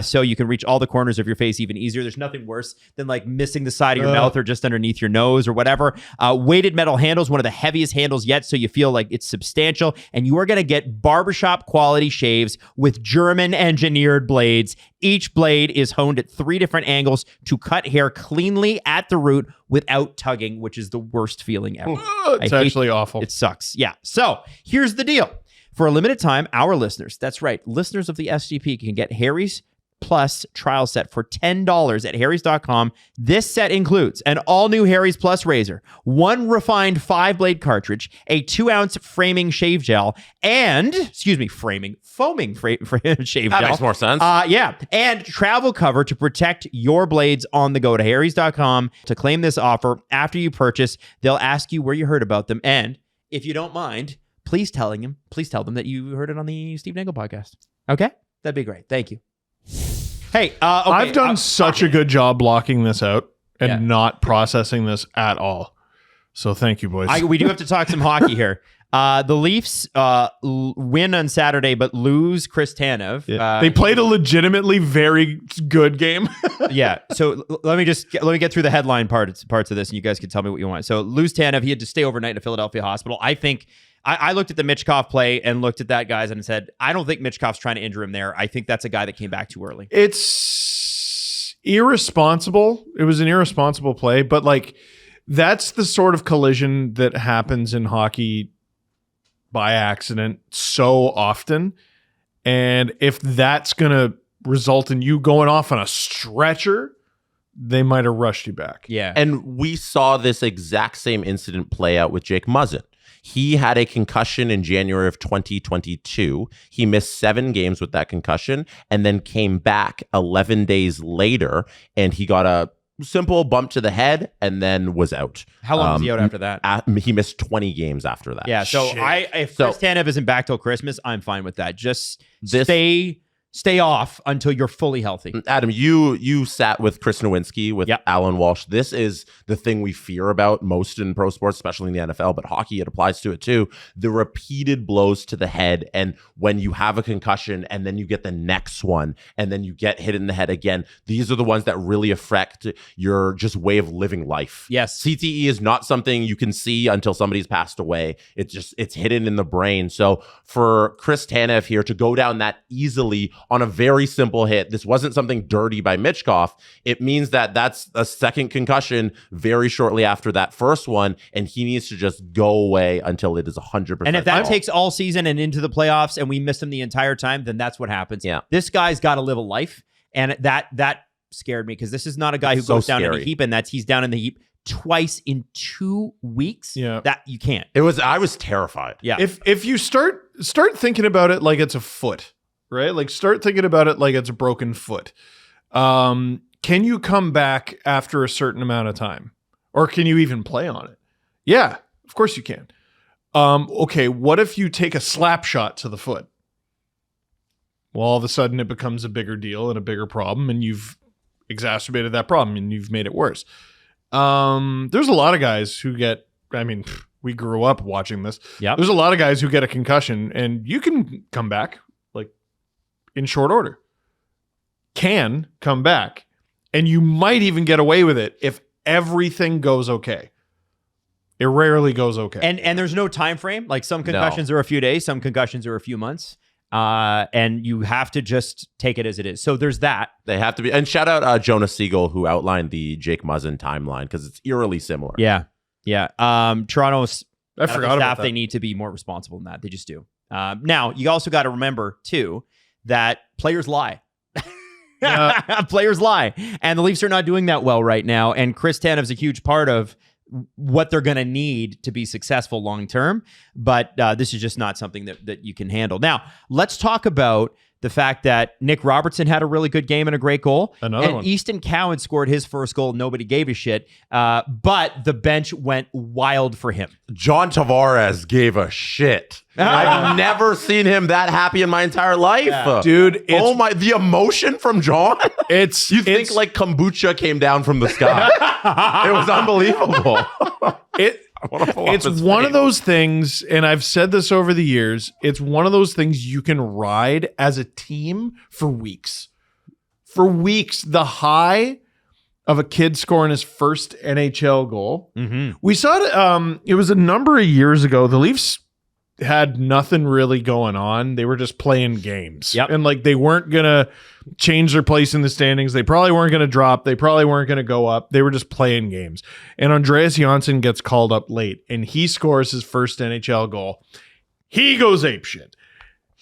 So you can reach all the corners of your face even easier. There's nothing worse than like missing the side of your mouth or just underneath your nose or whatever. Weighted metal handles, one of the heaviest handles yet. So you feel like it's substantial. And you are going to get barbershop quality shaves with German engineered blades. Each blade is honed at 3 different angles to cut hair cleanly at the root without tugging, which is the worst feeling ever. It's actually awful. It sucks. Yeah. So here's the deal. For a limited time, our listeners, that's right, listeners of the SDP can get Harry's Plus trial set for $10 at harrys.com. This set includes an all-new Harry's Plus razor, 1 refined 5-blade cartridge, a 2-ounce framing shave gel, and, foaming shave gel. That makes more sense. And travel cover to protect your blades on the go. To harrys.com to claim this offer. After you purchase, they'll ask you where you heard about them, and if you don't mind, please tell them that you heard it on the Steve Dangle Podcast. Okay? That'd be great. Thank you. Hey, okay, I've done such a good job blocking this out and not processing this at all. So thank you, boys. We do have to talk some hockey here. The Leafs win on Saturday, but lose Chris Tanev. They played a legitimately very good game. Yeah. So let me get through the headline parts of this, and you guys can tell me what you want. So lose Tanev. He had to stay overnight in a Philadelphia hospital. I think I looked at the Michkov play and looked at that guys and said, I don't think Michkov's trying to injure him there. I think that's a guy that came back too early. It's irresponsible. It was an irresponsible play, but like that's the sort of collision that happens in hockey by accident so often. And if that's going to result in you going off on a stretcher, they might have rushed you back. Yeah. And we saw this exact same incident play out with Jake Muzzin. He had a concussion in January of 2022. He missed 7 games with that concussion and then came back 11 days later, and he got a simple bump to the head and then was out. How long was he out after that? He missed 20 games after that. Yeah. So if Chris Tanev isn't back till Christmas, I'm fine with that. Just stay off until you're fully healthy. Adam, you sat with Chris Nowinski with Alan Walsh. This is the thing we fear about most in pro sports, especially in the NFL, but hockey, it applies to it too. The repeated blows to the head. And when you have a concussion and then you get the next one and then you get hit in the head again, these are the ones that really affect your just way of living life. Yes. CTE is not something you can see until somebody's passed away. It's hidden in the brain. So for Chris Tanev here to go down that easily on a very simple hit, this wasn't something dirty by Michkov. It means that that's a second concussion very shortly after that first one, and he needs to just go away until it is 100%. And if that takes all season and into the playoffs and we miss him the entire time, then that's what happens. Yeah. This guy's got to live a life, and that scared me because this is not a guy who goes down in a heap, and he's down in the heap twice in 2 weeks. Yeah. That you can't. I was terrified. Yeah. If you start thinking about it like it's a foot, right? Like start thinking about it like it's a broken foot. Can you come back after a certain amount of time? Or can you even play on it? Yeah, of course you can. Okay, what if you take a slap shot to the foot? Well, all of a sudden it becomes a bigger deal and a bigger problem, and you've exacerbated that problem and you've made it worse. There's a lot of guys who get, we grew up watching this. Yep. There's a lot of guys who get a concussion and you can come back like in short order. Can come back. And you might even get away with it if everything goes okay. It rarely goes okay. And there's no time frame. Like some concussions are a few days, some concussions are a few months. And you have to just take it as it is. So there's that. They have to be. And shout out Jonah Siegel, who outlined the Jake Muzzin timeline, because it's eerily similar. Yeah. Yeah. Toronto's I forgot about that. They need to be more responsible than that. They just do. Now, you also got to remember, too, that players lie. Players lie. And the Leafs are not doing that well right now. And Chris Tanev's a huge part of what they're going to need to be successful long term. But this is just not something that you can handle. Now, let's talk about the fact that Nick Robertson had a really good game and a great goal. Another one. Easton Cowan scored his first goal. Nobody gave a shit. But the bench went wild for him. John Tavares gave a shit. I've never seen him that happy in my entire life. Yeah. Dude, the emotion from John. You think like kombucha came down from the sky. It was unbelievable. It's one of those things, and I've said this over the years, it's one of those things you can ride as a team for weeks. For weeks, the high of a kid scoring his first NHL goal. Mm-hmm. We saw it, it was a number of years ago. The Leafs had nothing really going on. They were just playing games. Yep. And like they weren't going to change their place in the standings. They probably weren't going to drop. They probably weren't going to go up. They were just playing games. And Andreas Johnsson gets called up late and he scores his first NHL goal. He goes apeshit.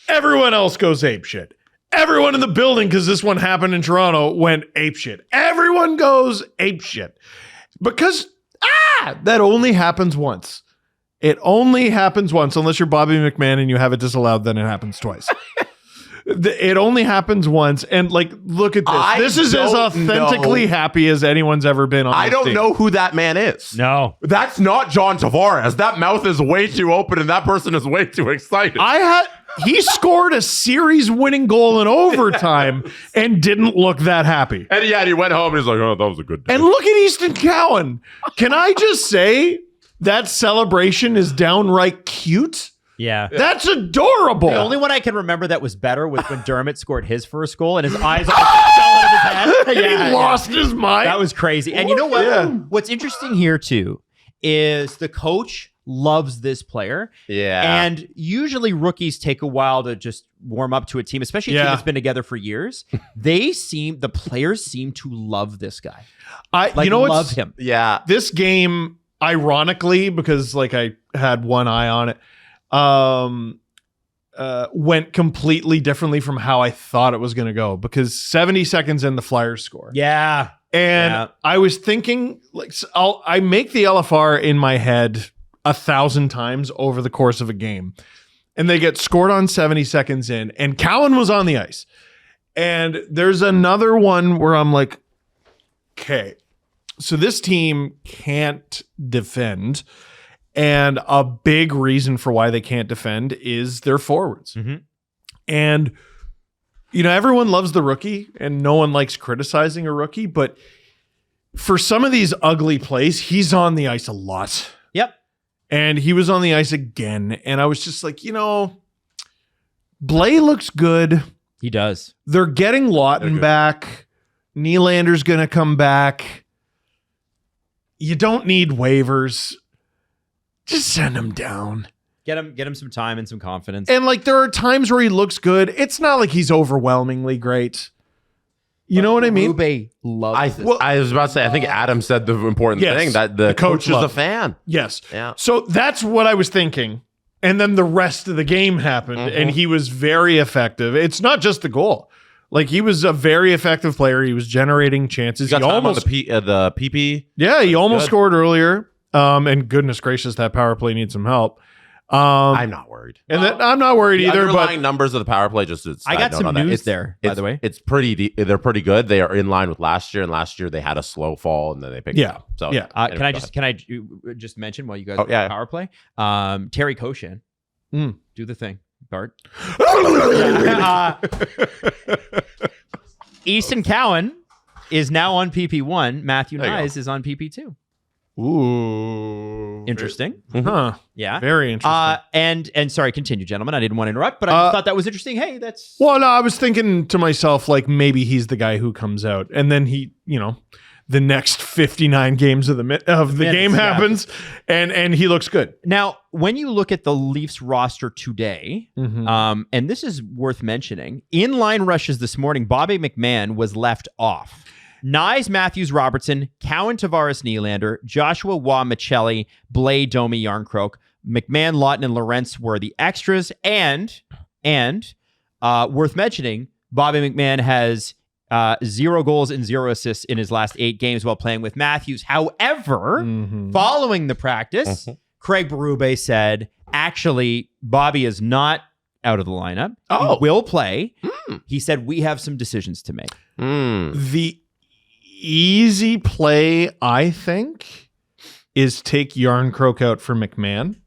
Everyone else goes apeshit. Everyone in the building, because this one happened in Toronto, went apeshit. Everyone goes apeshit. Because, that only happens once. It only happens once, unless you're Bobby McMahon and you have it disallowed, then it happens twice. It only happens once. And like, look at this. This is as authentically happy as anyone's ever been on I don't team. know who that man is. No. That's not John Tavares. That mouth is way too open and that person is way too excited. He scored a series-winning goal in overtime and didn't look that happy. And he went home and he's like, oh, that was a good day. And look at Easton Cowan. Can I just say that celebration is downright cute. Yeah. That's adorable. The only one I can remember that was better was when Dermott scored his first goal and his eyes almost fell out of his head. He lost his mind. That was crazy. And you know what? Yeah. What's interesting here too is the coach loves this player. Yeah. And usually rookies take a while to just warm up to a team, especially a team that's been together for years. The players seem to love this guy. You know love him. Yeah. This game, ironically, because like I had one eye on it, went completely differently from how I thought it was going to go, because 70 seconds in, the Flyers score. Yeah. And I was thinking, like, I make the LFR in my head 1,000 times over the course of a game, and they get scored on 70 seconds in, and Cowan was on the ice. And there's another one where I'm like, okay, so this team can't defend. And a big reason for why they can't defend is their forwards. Mm-hmm. And, you know, everyone loves the rookie and no one likes criticizing a rookie, but for some of these ugly plays, he's on the ice a lot. Yep. And he was on the ice again. And I was just like, you know, Blais looks good. He does. They're getting Lawton back. Nylander's going to come back. You don't need waivers. Just send him down. Get him some time and some confidence. And like, there are times where he looks good. It's not like he's overwhelmingly great. You know what I mean? Rube loves this. I was about to say, I think Adam said the important thing, that the coach is a fan. Yes. Yeah. So that's what I was thinking. And then the rest of the game happened, and he was very effective. It's not just the goal. Like, he was a very effective player. He was generating chances. He almost the PP. Yeah, he almost scored earlier. And goodness gracious, that power play needs some help. I'm not worried. And I'm not worried the either. Underlying But numbers of the power play, just I got some news there, by the way. It's pretty. They're pretty good. They are in line with last year, and last year they had a slow fall, and then they picked it up. So yeah. anyway, Can I just mention while you guys power play? Terry Koshan, do the thing, Bart. Easton Cowan is now on PP1. Matthew Nyes is on PP2. Ooh, Interesting. Huh? Yeah, Very interesting. And sorry, continue, gentlemen. I didn't want to interrupt, but I just thought that was interesting. Hey, that's Well, no, I was thinking to myself, like, maybe he's the guy who comes out, and then he, you know, the next 59 games of the game happens, and he looks good. Now, when you look at the Leafs roster today, and this is worth mentioning, in line rushes this morning, Bobby McMahon was left off. Nyes, Matthews, Robertson, Cowan, Tavares, Nylander, Joshua, Waugh, Michelli, Blais, Domi, Yarncroke, McMahon, Lawton, and Lorentz were the extras. And worth mentioning, Bobby McMahon has 0 goals and 0 assists in his last 8 games while playing with Matthews. However, following the practice, Craig Berube said, actually, Bobby is not out of the lineup. He will play. He said, we have some decisions to make. The easy play, I think, is take Yarncroke out for McMahon.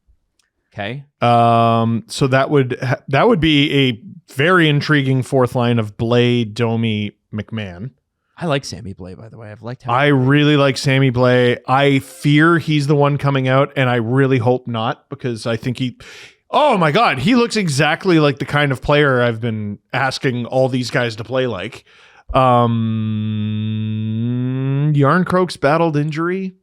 Okay. So that would be a very intriguing fourth line of Blais, Domi, McMahon. I like Sammy Blais, by the way. I really like Sammy Blais. I fear he's the one coming out, and I really hope not, because I think oh my God, he looks exactly like the kind of player I've been asking all these guys to play like. Yarncroke's battled injury.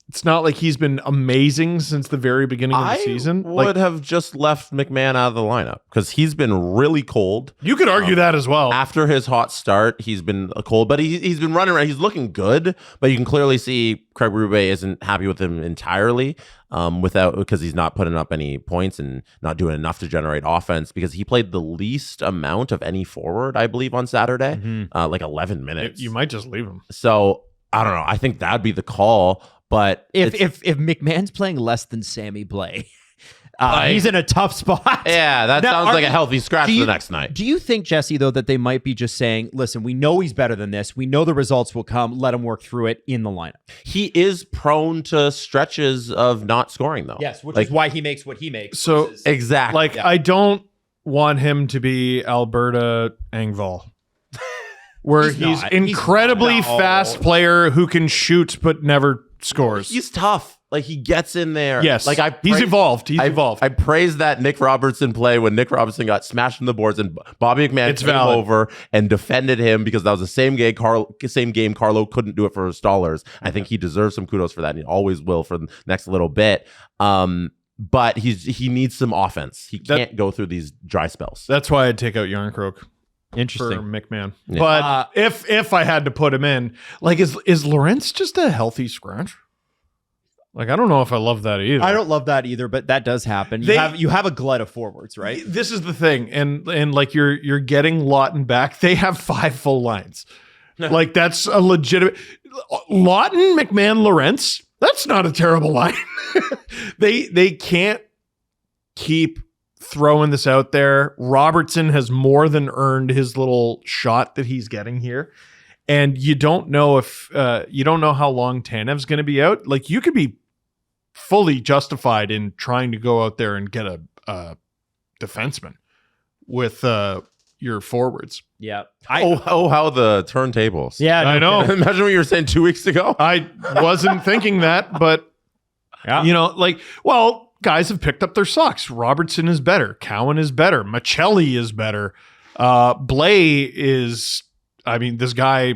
It's not like he's been amazing since the very beginning of the season. I would have just left McMahon out of the lineup because he's been really cold. You could argue that as well. After his hot start, he's been cold, but he's been running around. He's looking good, but you can clearly see Craig Berube isn't happy with him entirely because he's not putting up any points and not doing enough to generate offense, because he played the least amount of any forward, I believe, on Saturday, like 11 minutes. You might just leave him. So I don't know. I think that'd be the call. But if McMahon's playing less than Sammy Blais, he's in a tough spot. Yeah, that sounds like a healthy scratch the next night. Do you think, Jesse, though, that they might be just saying, listen, we know he's better than this. We know the results will come. Let him work through it in the lineup. He is prone to stretches of not scoring, though. Yes, which is why he makes what he makes. So exactly. I don't want him to be Alberta Engvall, where he's incredibly fast player who can shoot but never scores. He's tough. Like, he gets in there. Yes. Like, he's evolved. He's evolved. I praised that Nick Robertson play when Nick Robertson got smashed in the boards and Bobby McMahon came over and defended him because that was the same game Carlo couldn't do it for his dollars. I think he deserves some kudos for that, and he always will for the next little bit. But he needs some offense. He can't go through these dry spells. That's why I'd take out Yarncroke. Interesting. For McMahon. Yeah. But if I had to put him in, like, is Lawrence just a healthy scratch? Like, I don't know if I love that either. I don't love that either, but that does happen. You have a glut of forwards, right? This is the thing, and like you're getting Lawton back. They have 5 full lines. Like, that's a legitimate Lawton, McMahon, Lawrence. That's not a terrible line. They can't keep throwing this out there. Robertson has more than earned his little shot that he's getting here. And you don't know how long Tanev's going to be out. Like, you could be fully justified in trying to go out there and get a defenseman with your forwards. Yeah. How the turntables. Yeah, I know. Imagine what you were saying 2 weeks ago. I wasn't thinking that, but guys have picked up their socks. Robertson is better. Cowan is better. Michelli is better. Blay is. I mean, this guy,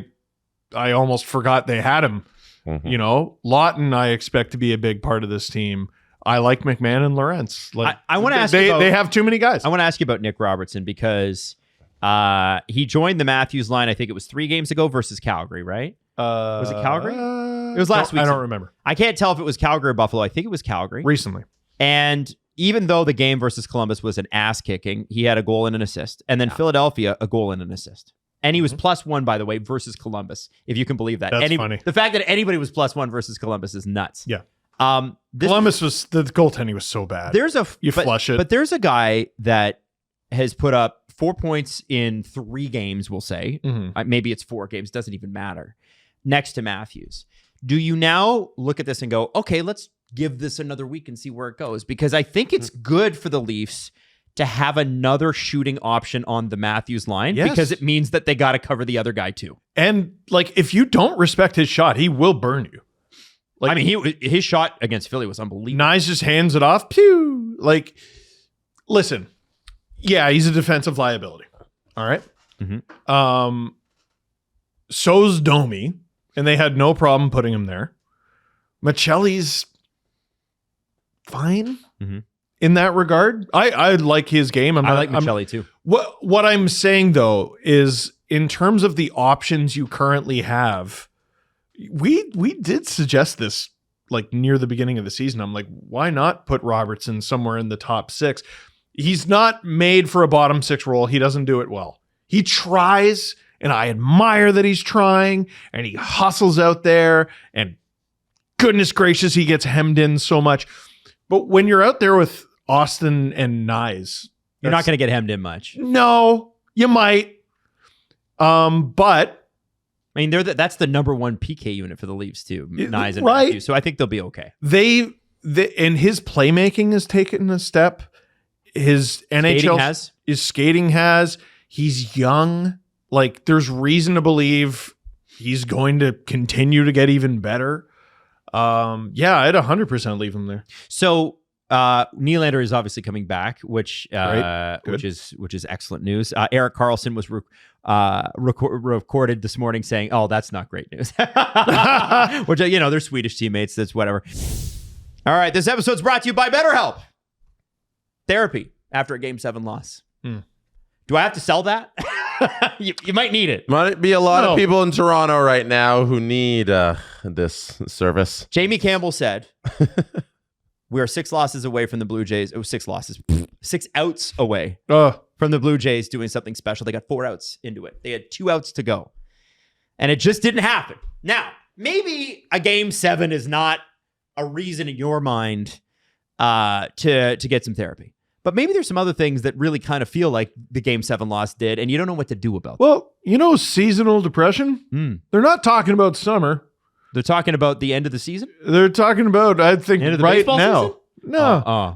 I almost forgot they had him. Mm-hmm. Lawton, I expect to be a big part of this team. I like McMahon and Lawrence. Like, I want to ask they, you about, they have too many guys. I want to ask you about Nick Robertson because he joined the Matthews line. I think it was 3 games ago versus Calgary, right? Was it Calgary? It was last week. I don't remember. I can't tell if it was Calgary or Buffalo. I think it was Calgary. Recently. And even though the game versus Columbus was an ass kicking, he had a goal and an assist. And then Philadelphia, a goal and an assist. And he was +1, by the way, versus Columbus, if you can believe that. That's funny. The fact that anybody was +1 versus Columbus is nuts. Yeah. Columbus the goaltending was so bad. Flush it. But there's a guy that has put up 4 points in 3 games, we'll say. Mm-hmm. Maybe it's 4 games, doesn't even matter. Next to Matthews. Do you now look at this and go, okay, let's give this another week and see where it goes? Because I think it's good for the Leafs to have another shooting option on the Matthews line, because it means that they got to cover the other guy too. And like, if you don't respect his shot, he will burn you. Like, I mean, his shot against Philly was unbelievable. Nyes just hands it off. Pew! Like, listen, yeah, he's a defensive liability. All right. Mm-hmm. So's Domi, and they had no problem putting him there. Michelli's fine. Mm-hmm. In that regard, I like his game. I like Michelli too. What I'm saying though is, in terms of the options you currently have, we did suggest this like near the beginning of the season. I'm like, why not put Robertson somewhere in the top 6? He's not made for a bottom 6 role. He doesn't do it well. He tries, and I admire that he's trying, and he hustles out there, and goodness gracious, he gets hemmed in so much. But when you're out there with Austin and Nyes, you're not going to get hemmed in much. No, you might. But I mean, that's the number 1 PK unit for the Leafs too, Nyes and right. Matthews. So I think they'll be okay. And his playmaking has taken a step. His NHL skating has. He's young. Like, there's reason to believe he's going to continue to get even better. I'd 100% leave him there. So Nylander is obviously coming back, which is excellent news. Erik Karlsson was recorded this morning saying, "Oh, that's not great news." Which, they're Swedish teammates. That's whatever. All right, this episode's brought to you by BetterHelp. Therapy after a Game 7 loss. Do I have to sell that? You might need it. Might be a lot of people in Toronto right now who need this service. Jamie Campbell said, we are 6 losses away from the Blue Jays. Oh, 6 losses. 6 outs away from the Blue Jays doing something special. They got 4 outs into it. They had 2 outs to go. And it just didn't happen. Now, maybe a Game 7 is not a reason in your mind to get some therapy. But maybe there's some other things that really kind of feel like the Game 7 loss did, and you don't know what to do about them. Well, seasonal depression, they're not talking about summer. They're talking about the end of the season? They're talking about, I think, end of the right baseball now. Season? No.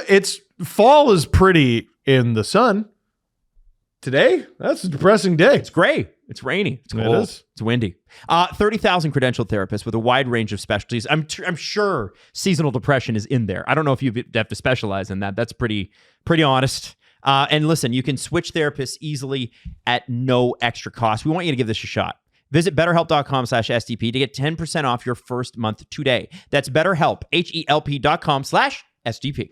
It's fall is pretty in the sun. Today, that's a depressing day. It's gray. It's rainy. It's It cold. is. It's windy. 30,000 credentialed therapists with a wide range of specialties. I'm sure seasonal depression is in there. I don't know if you have to specialize in that. That's pretty honest. And listen, you can switch therapists easily at no extra cost. We want you to give this a shot. Visit BetterHelp.com/STP to get 10% off your first month today. That's BetterHelp, HELP.com/STP.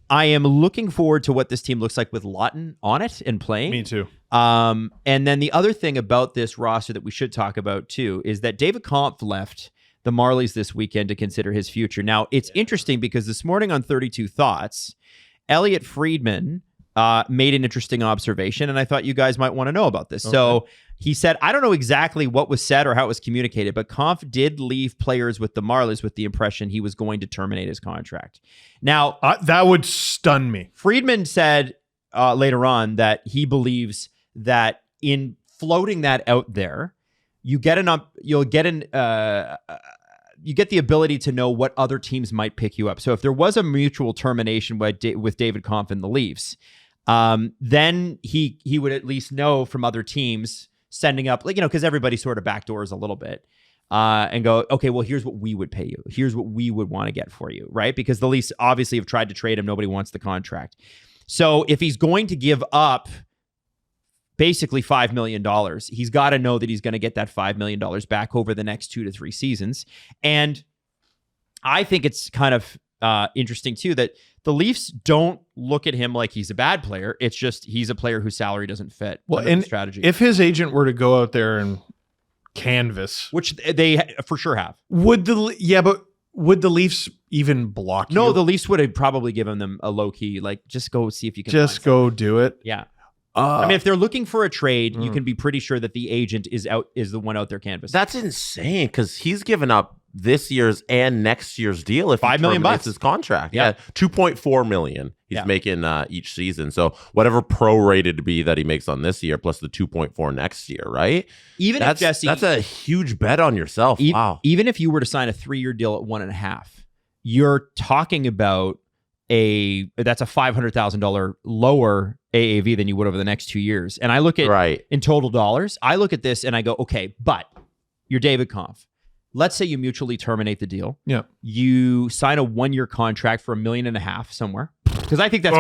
I am looking forward to what this team looks like with Lawton on it and playing. Me too. And then the other thing about this roster that we should talk about too is that David Kampf left the Marlies this weekend to consider his future. Now, it's interesting because this morning on 32 Thoughts, Elliot Friedman made an interesting observation, and I thought you guys might want to know about this. Okay. So he said, I don't know exactly what was said or how it was communicated, but Kampf did leave players with the Marlies with the impression he was going to terminate his contract. Now, that would stun me. Friedman said later on that he believes that in floating that out there, you get the ability to know what other teams might pick you up. So if there was a mutual termination with David Kampf and the Leafs, then he would at least know from other teams sending up, because everybody sort of backdoors a little bit and go, okay, well, here's what we would pay you. Here's what we would want to get for you, right? Because the Leafs obviously have tried to trade him. Nobody wants the contract. So if he's going to give up basically $5 million, he's got to know that he's going to get that $5 million back over the next 2 to 3 seasons. And I think it's kind of interesting too that the Leafs don't look at him like he's a bad player. It's just he's a player whose salary doesn't fit. Well, and strategy. If his agent were to go out there and canvas, which they for sure have, would the Leafs even block you? No, the Leafs would have probably given them a low key, just go see if you can just go do it. Yeah. I mean, if they're looking for a trade, you can be pretty sure that the agent is the one out there canvassing. That's insane because he's given up this year's and next year's deal if $5 million terminates his contract. Yeah. $2.4 million he's making each season. So whatever prorated be that he makes on this year plus the 2.4 next year, right? If Jesse, that's a huge bet on yourself. Wow. Even if you were to sign a 3-year deal at 1.5, you're talking about that's a $500,000 lower AAV than you would over the next 2 years. And I look at in total dollars, I look at this and I go, okay, but you're David Kampf. Let's say you mutually terminate the deal. Yeah. You sign a 1-year contract for $1.5 million somewhere. Because I think that's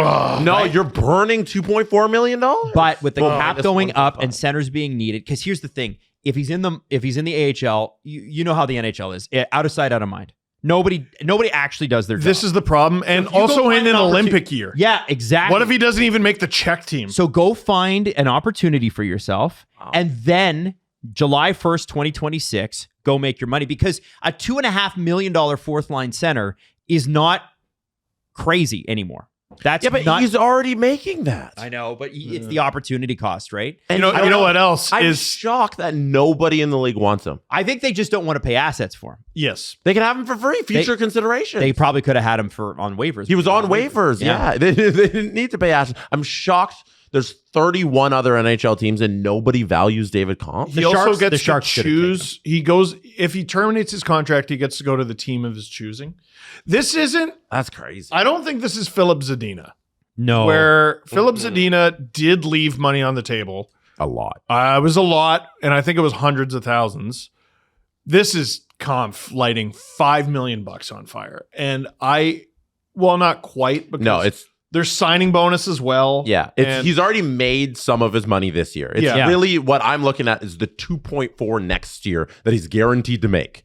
you're burning $2.4 million. But with the cap going up and centers being needed, because here's the thing: if he's in the AHL, you know how the NHL is. Out of sight, out of mind. Nobody actually does their job. This is the problem. And also in an Olympic year. Yeah, exactly. What if he doesn't even make the Czech team? So go find an opportunity for yourself. Wow. And then July 1st, 2026, go make your money. Because a $2.5 million fourth line center is not crazy anymore. But he's already making that. I know, but it's the opportunity cost, right? And you know what else I'm shocked that nobody in the league wants him. I think they just don't want to pay assets for him. Yes. They can have him for free, future consideration. They probably could have had him on waivers. He was on waivers, yeah. They didn't need to pay assets. I'm shocked there's 31 other NHL teams and nobody values David Kampf. He also gets to choose. If he terminates his contract, he gets to go to the team of his choosing. That's crazy. I don't think this is Philip Zadina. No. Where Philip Zadina did leave money on the table. A lot. It was a lot, and I think it was hundreds of thousands. This is Kampf lighting $5 million on fire. And not quite, because there's signing bonus as well. Yeah. He's already made some of his money this year. It's really what I'm looking at is the 2.4 next year that he's guaranteed to make.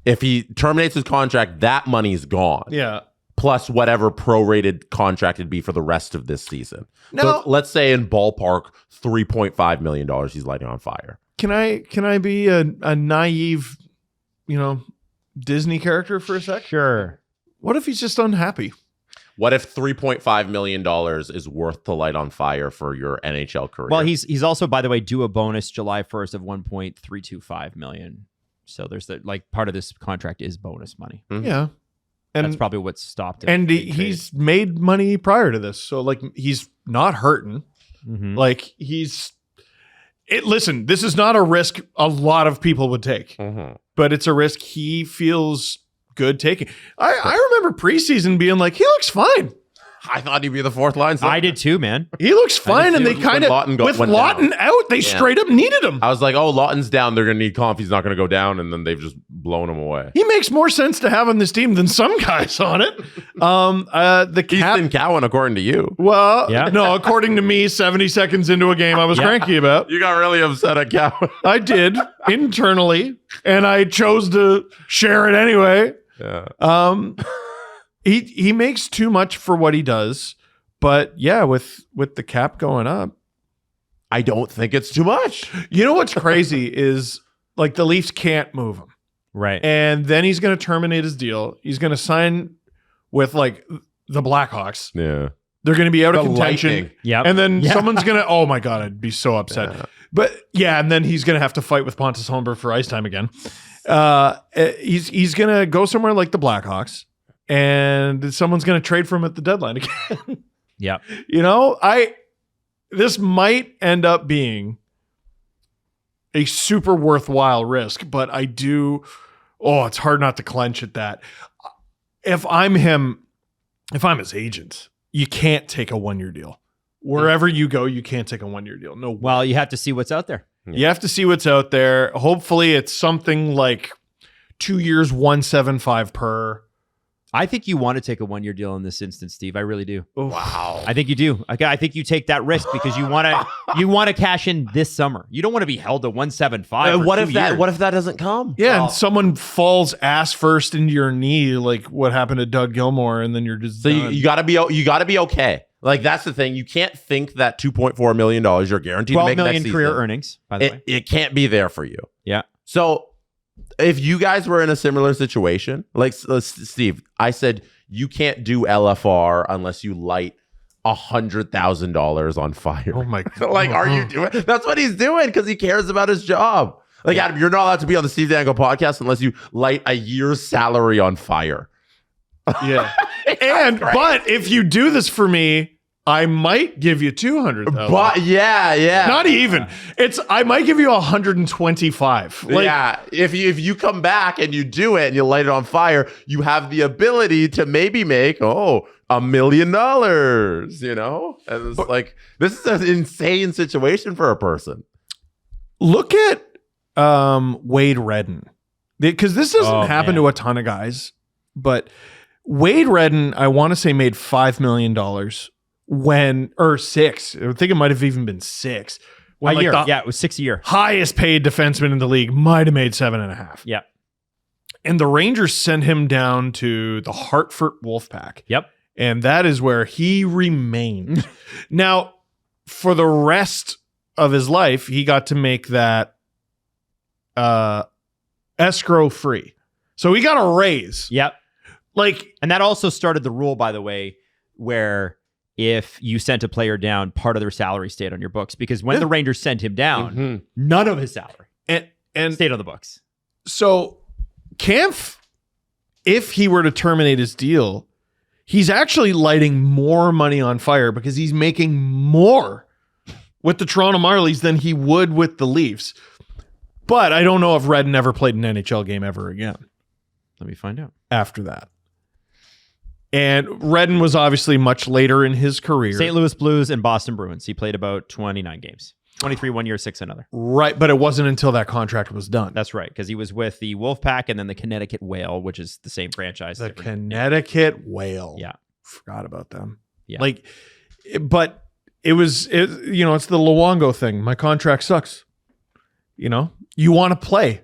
If he terminates his contract, that money's gone. Yeah. Plus whatever prorated contract it'd be for the rest of this season. So let's say in ballpark, $3.5 million he's lighting on fire. Can I be a naive, Disney character for a sec? Sure. What if he's just unhappy? What if $3.5 million is worth to light on fire for your NHL career? Well, he's also, by the way, due a bonus July 1st of $1.325 million. So there's part of this contract is bonus money. Mm-hmm. Yeah. And that's probably what stopped it. And he's made money prior to this. So he's not hurting. Mm-hmm. Listen, this is not a risk a lot of people would take, but it's a risk he feels good taking. I remember preseason being like, he looks fine. I thought he'd be the fourth line. I did too, man. He looks fine, and too, they kind of with went Lawton down. out, they straight up needed him. I was like, oh, Lawton's down. They're going to need Kampf. He's not going to go down. And then they've just blown him away. He makes more sense to have on this team than some guys on it. The cap. Ethan Cowan, according to you. Well, Yeah. no, according to me, 70 seconds into a game I was cranky about. You got really upset at Cowan. I did internally, and I chose to share it anyway. Yeah. He makes too much for what he does, but yeah, with the cap going up, I don't think it's too much. you know what's crazy is like the Leafs can't move him, Right. and then he's going to terminate his deal. He's going to sign with like the Blackhawks. Yeah. They're going to be out of The contention. Lightning. Yep. And then Yeah. someone's going to, oh my God, I'd be so upset. Yeah. But yeah, and then he's going to have to fight with Pontus Holmberg for ice time again. He's going to go somewhere like the Blackhawks, and someone's going to trade for him at the deadline again. Yep. You know, this might end up being a super worthwhile risk, but it's hard not to clench at that. If I'm his agent, you can't take a 1-year deal. Wherever you go, you can't take a 1-year deal. No. Well, you have to see what's out there. You have to see what's out there. Hopefully it's something like 2 years, 175 per. I think you want to take a 1-year deal in this instance, Steve. I really do. Wow. I think you do. I think you take that risk because you want to cash in this summer. You don't want to be held to 175. What if that doesn't come? Yeah, and someone falls ass first into your knee, like what happened to Doug Gilmour, and then you're just So done. you gotta be okay. Like that's the thing. You can't think that $2.4 million you're guaranteed to 12 make million next career season. earnings, by the way. It can't be there for you. Yeah. So if you guys were in a similar situation, like Steve, I said you can't do LFR unless you light $100,000 on fire. Oh my God. Like, are you doing? That's what he's doing because he cares about his job. Like, Adam, you're not allowed to be on the Steve Dangle podcast unless you light a year's salary on fire. Yeah. But if you do this for me, I might give you 200,000. But yeah. Not even. I might give you 125. Like, yeah, if you come back and you do it and you light it on fire, you have the ability to maybe make $1 million. You know, and it's like this is an insane situation for a person. look at Wade Redden, because this doesn't happen to a ton of guys, but Wade Redden, I want to say, made $5 million or six. I think it might have even been six. A year. Yeah, it was 6 a year. Highest paid defenseman in the league might have made 7.5. Yeah. And the Rangers sent him down to the Hartford Wolfpack. Yep. And that is where he remained. Now, for the rest of his life, he got to make that escrow free. So he got a raise. Yep. And that also started the rule, by the way, where if you sent a player down, part of their salary stayed on your books. Because when the Rangers sent him down, none of his salary and stayed on the books. So Kampf, if he were to terminate his deal, he's actually lighting more money on fire because he's making more with the Toronto Marlies than he would with the Leafs. But I don't know if Redden ever played an NHL game ever again. Let me find out. After that. And Redden was obviously much later in his career. St. Louis Blues and Boston Bruins. He played about 29 games. 23 1 year, 6 another. Right, but it wasn't until that contract was done. That's right, because he was with the Wolfpack and then the Connecticut Whale, which is the same franchise. The Connecticut Whale. Yeah. Forgot about them. Yeah. But it's the Luongo thing. My contract sucks. You want to play.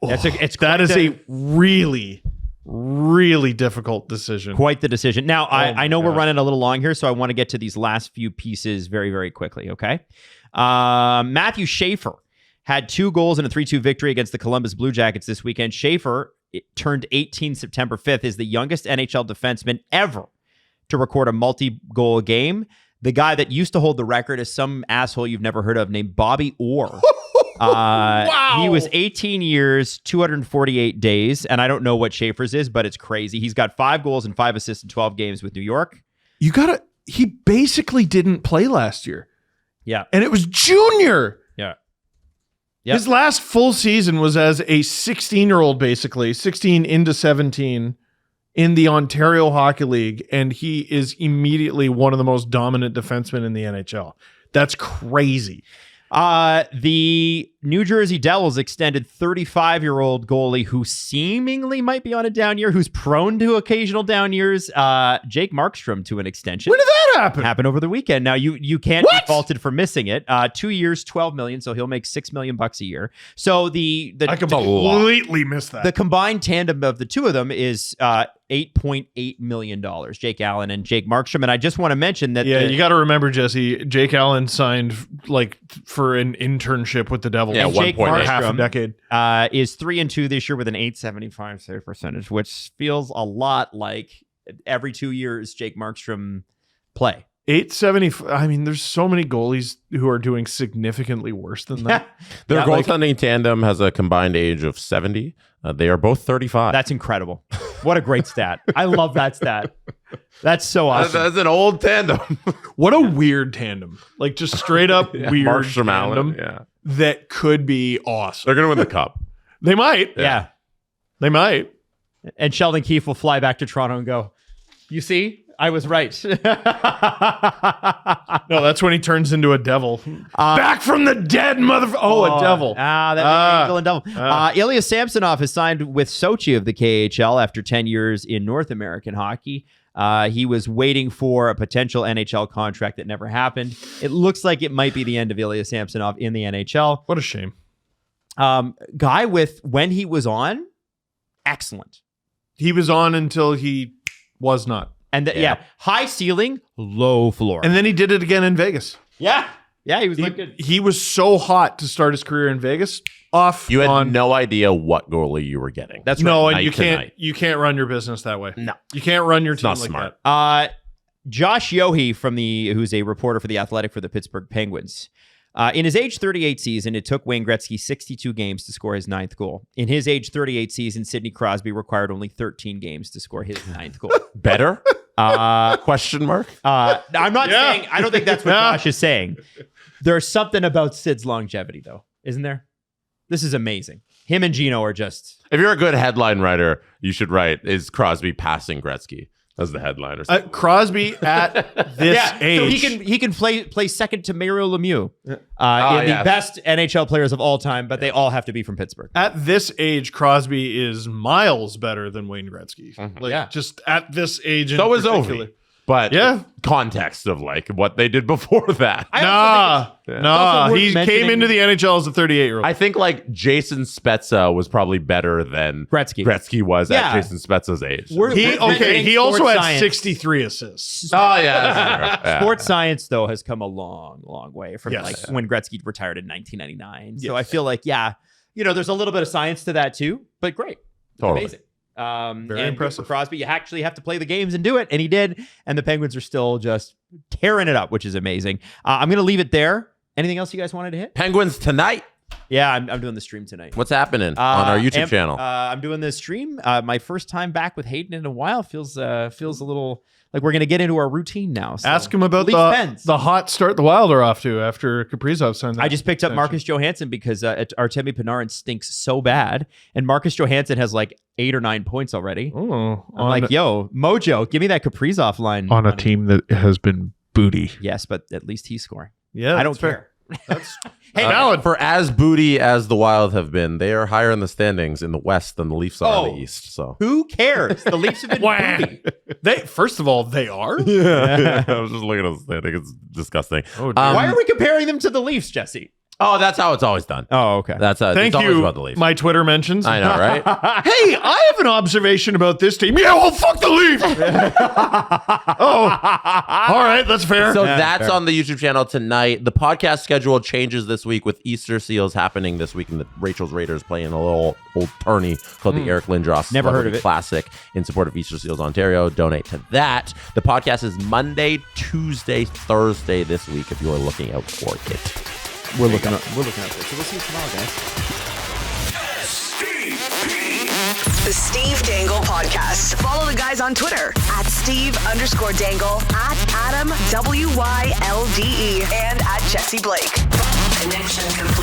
That is a really, really difficult decision. Quite the decision. Now, I know God. we're running a little long here, so I want to get to these last few pieces very, very quickly, okay? Matthew Schaefer had 2 goals in a 3-2 victory against the Columbus Blue Jackets this weekend. Schaefer turned 18 September 5th, is the youngest NHL defenseman ever to record a multi-goal game. The guy that used to hold the record is some asshole you've never heard of named Bobby Orr. Wow. He was 18 years, 248 days, and I don't know what Schaefer's is, but it's crazy. He's got 5 goals and 5 assists in 12 games with New York. He basically didn't play last year. Yeah. And it was junior. Yeah. Yep. His last full season was as a 16-year-old, basically, 16 into 17 in the Ontario Hockey League, and he is immediately one of the most dominant defensemen in the NHL. That's crazy. The New Jersey Devils extended 35-year-old goalie who seemingly might be on a down year, who's prone to occasional down years, Jake Markstrom, to an extension. When did that happen? Happened over the weekend. Now you can't be faulted for missing it. 2 years, $12 million, so he'll make $6 million a year. So I completely missed that. The combined tandem of the two of them is $8.8 million. Jake Allen and Jake Markstrom. And I just want to mention that you got to remember, Jesse, Jake Allen signed for an internship with the Devils. Yeah, Jake 1.8. Markstrom half a decade. Is 3-2 this year with an .875 save percentage, which feels a lot like every 2 years Jake Markstrom play. 870. I mean, there's so many goalies who are doing significantly worse than that. Their goaltending tandem has a combined age of 70. They are both 35. That's incredible. What a great stat. I love that stat. That's so awesome. That's an old tandem. What a weird tandem. Like, just straight up weird Markstrom tandem Allen, that could be awesome. They're going to win the cup. They might. Yeah. They might. And Sheldon Keefe will fly back to Toronto and go, you see, I was right. No, that's when he turns into a devil. Back from the dead, motherfucker. Oh, a devil. That angel and devil. Ilya Samsonov has signed with Sochi of the KHL after 10 years in North American hockey. He was waiting for a potential NHL contract that never happened. It looks like it might be the end of Ilya Samsonov in the NHL. What a shame. Guy with, when he was on, excellent. He was on until he was not. And high ceiling, low floor. And then he did it again in Vegas. Yeah, he was looking. He was so hot to start his career in Vegas. You had no idea what goalie you were getting. That's right. No, and you can't run your business that way. No. You can't run your team not like smart. that. Josh Yohe who's a reporter for The Athletic for the Pittsburgh Penguins. In his age 38 season, it took Wayne Gretzky 62 games to score his 9th goal. In his age 38 season, Sidney Crosby required only 13 games to score his 9th goal. Better? Question mark? I'm not saying, I don't think that's what Josh is saying. There's something about Sid's longevity, though, isn't there? This is amazing. Him and Gino are just... If you're a good headline writer, you should write, is Crosby passing Gretzky? That's the headline or something. Crosby at this age. So he can play second to Mario Lemieux in the best NHL players of all time, but they all have to be from Pittsburgh. At this age, Crosby is miles better than Wayne Gretzky. Mm-hmm. Just at this age. So is Ovi. But context of what they did before that. He came into the NHL as a 38-year-old. I think Jason Spezza was probably better than Gretzky was at Jason Spezza's age. He also had 63 assists. Sports science, though, has come a long, long way from when Gretzky retired in 1999. So I feel there's a little bit of science to that too, but great. Totally. Amazing. Very impressive. For Crosby, you actually have to play the games and do it, and he did. And the Penguins are still just tearing it up, which is amazing. I'm going to leave it there. Anything else you guys wanted to hit? Penguins tonight. Yeah, I'm doing the stream tonight. What's happening on our YouTube channel? I'm doing the stream. My first time back with Hayden in a while feels a little like we're going to get into our routine now. So. Ask him about the hot start the Wild are off to after Kaprizov signed that. I just picked up Marcus Johansson because Artemi Panarin stinks so bad, and Marcus Johansson has 8 or 9 points already. Oh, I'm Mojo, give me that Kaprizov line. On a team that has been booty. Yes, but at least he's scoring. Yeah, I don't care. Valid. For as booty as the Wild have been, they are higher in the standings in the West than the Leafs are in the East. So who cares? The Leafs have been booty. First of all, they are. Yeah. I was just looking at the standing. It's disgusting. Why are we comparing them to the Leafs, Jesse? Oh, that's how it's always done. Oh, okay. That's Thank it's always you. about the Leafs. My Twitter mentions. I know, right? Hey, I have an observation about this team. Yeah, well, fuck the Leafs. All right, that's fair. So that's on the YouTube channel tonight. The podcast schedule changes this week with Easter Seals happening this week, and the Rachel's Raiders playing a little old tourney called the Eric Lindros Never heard of it. Classic in support of Easter Seals Ontario. Donate to that. The podcast is Monday, Tuesday, Thursday this week if you are looking out for it. We're looking up for it. So we'll see you tomorrow, guys. The Steve Dangle Podcast. Follow the guys on Twitter at Steve_Dangle, at Adam WYLDE, and at Jesse Blake. Connection confirmed.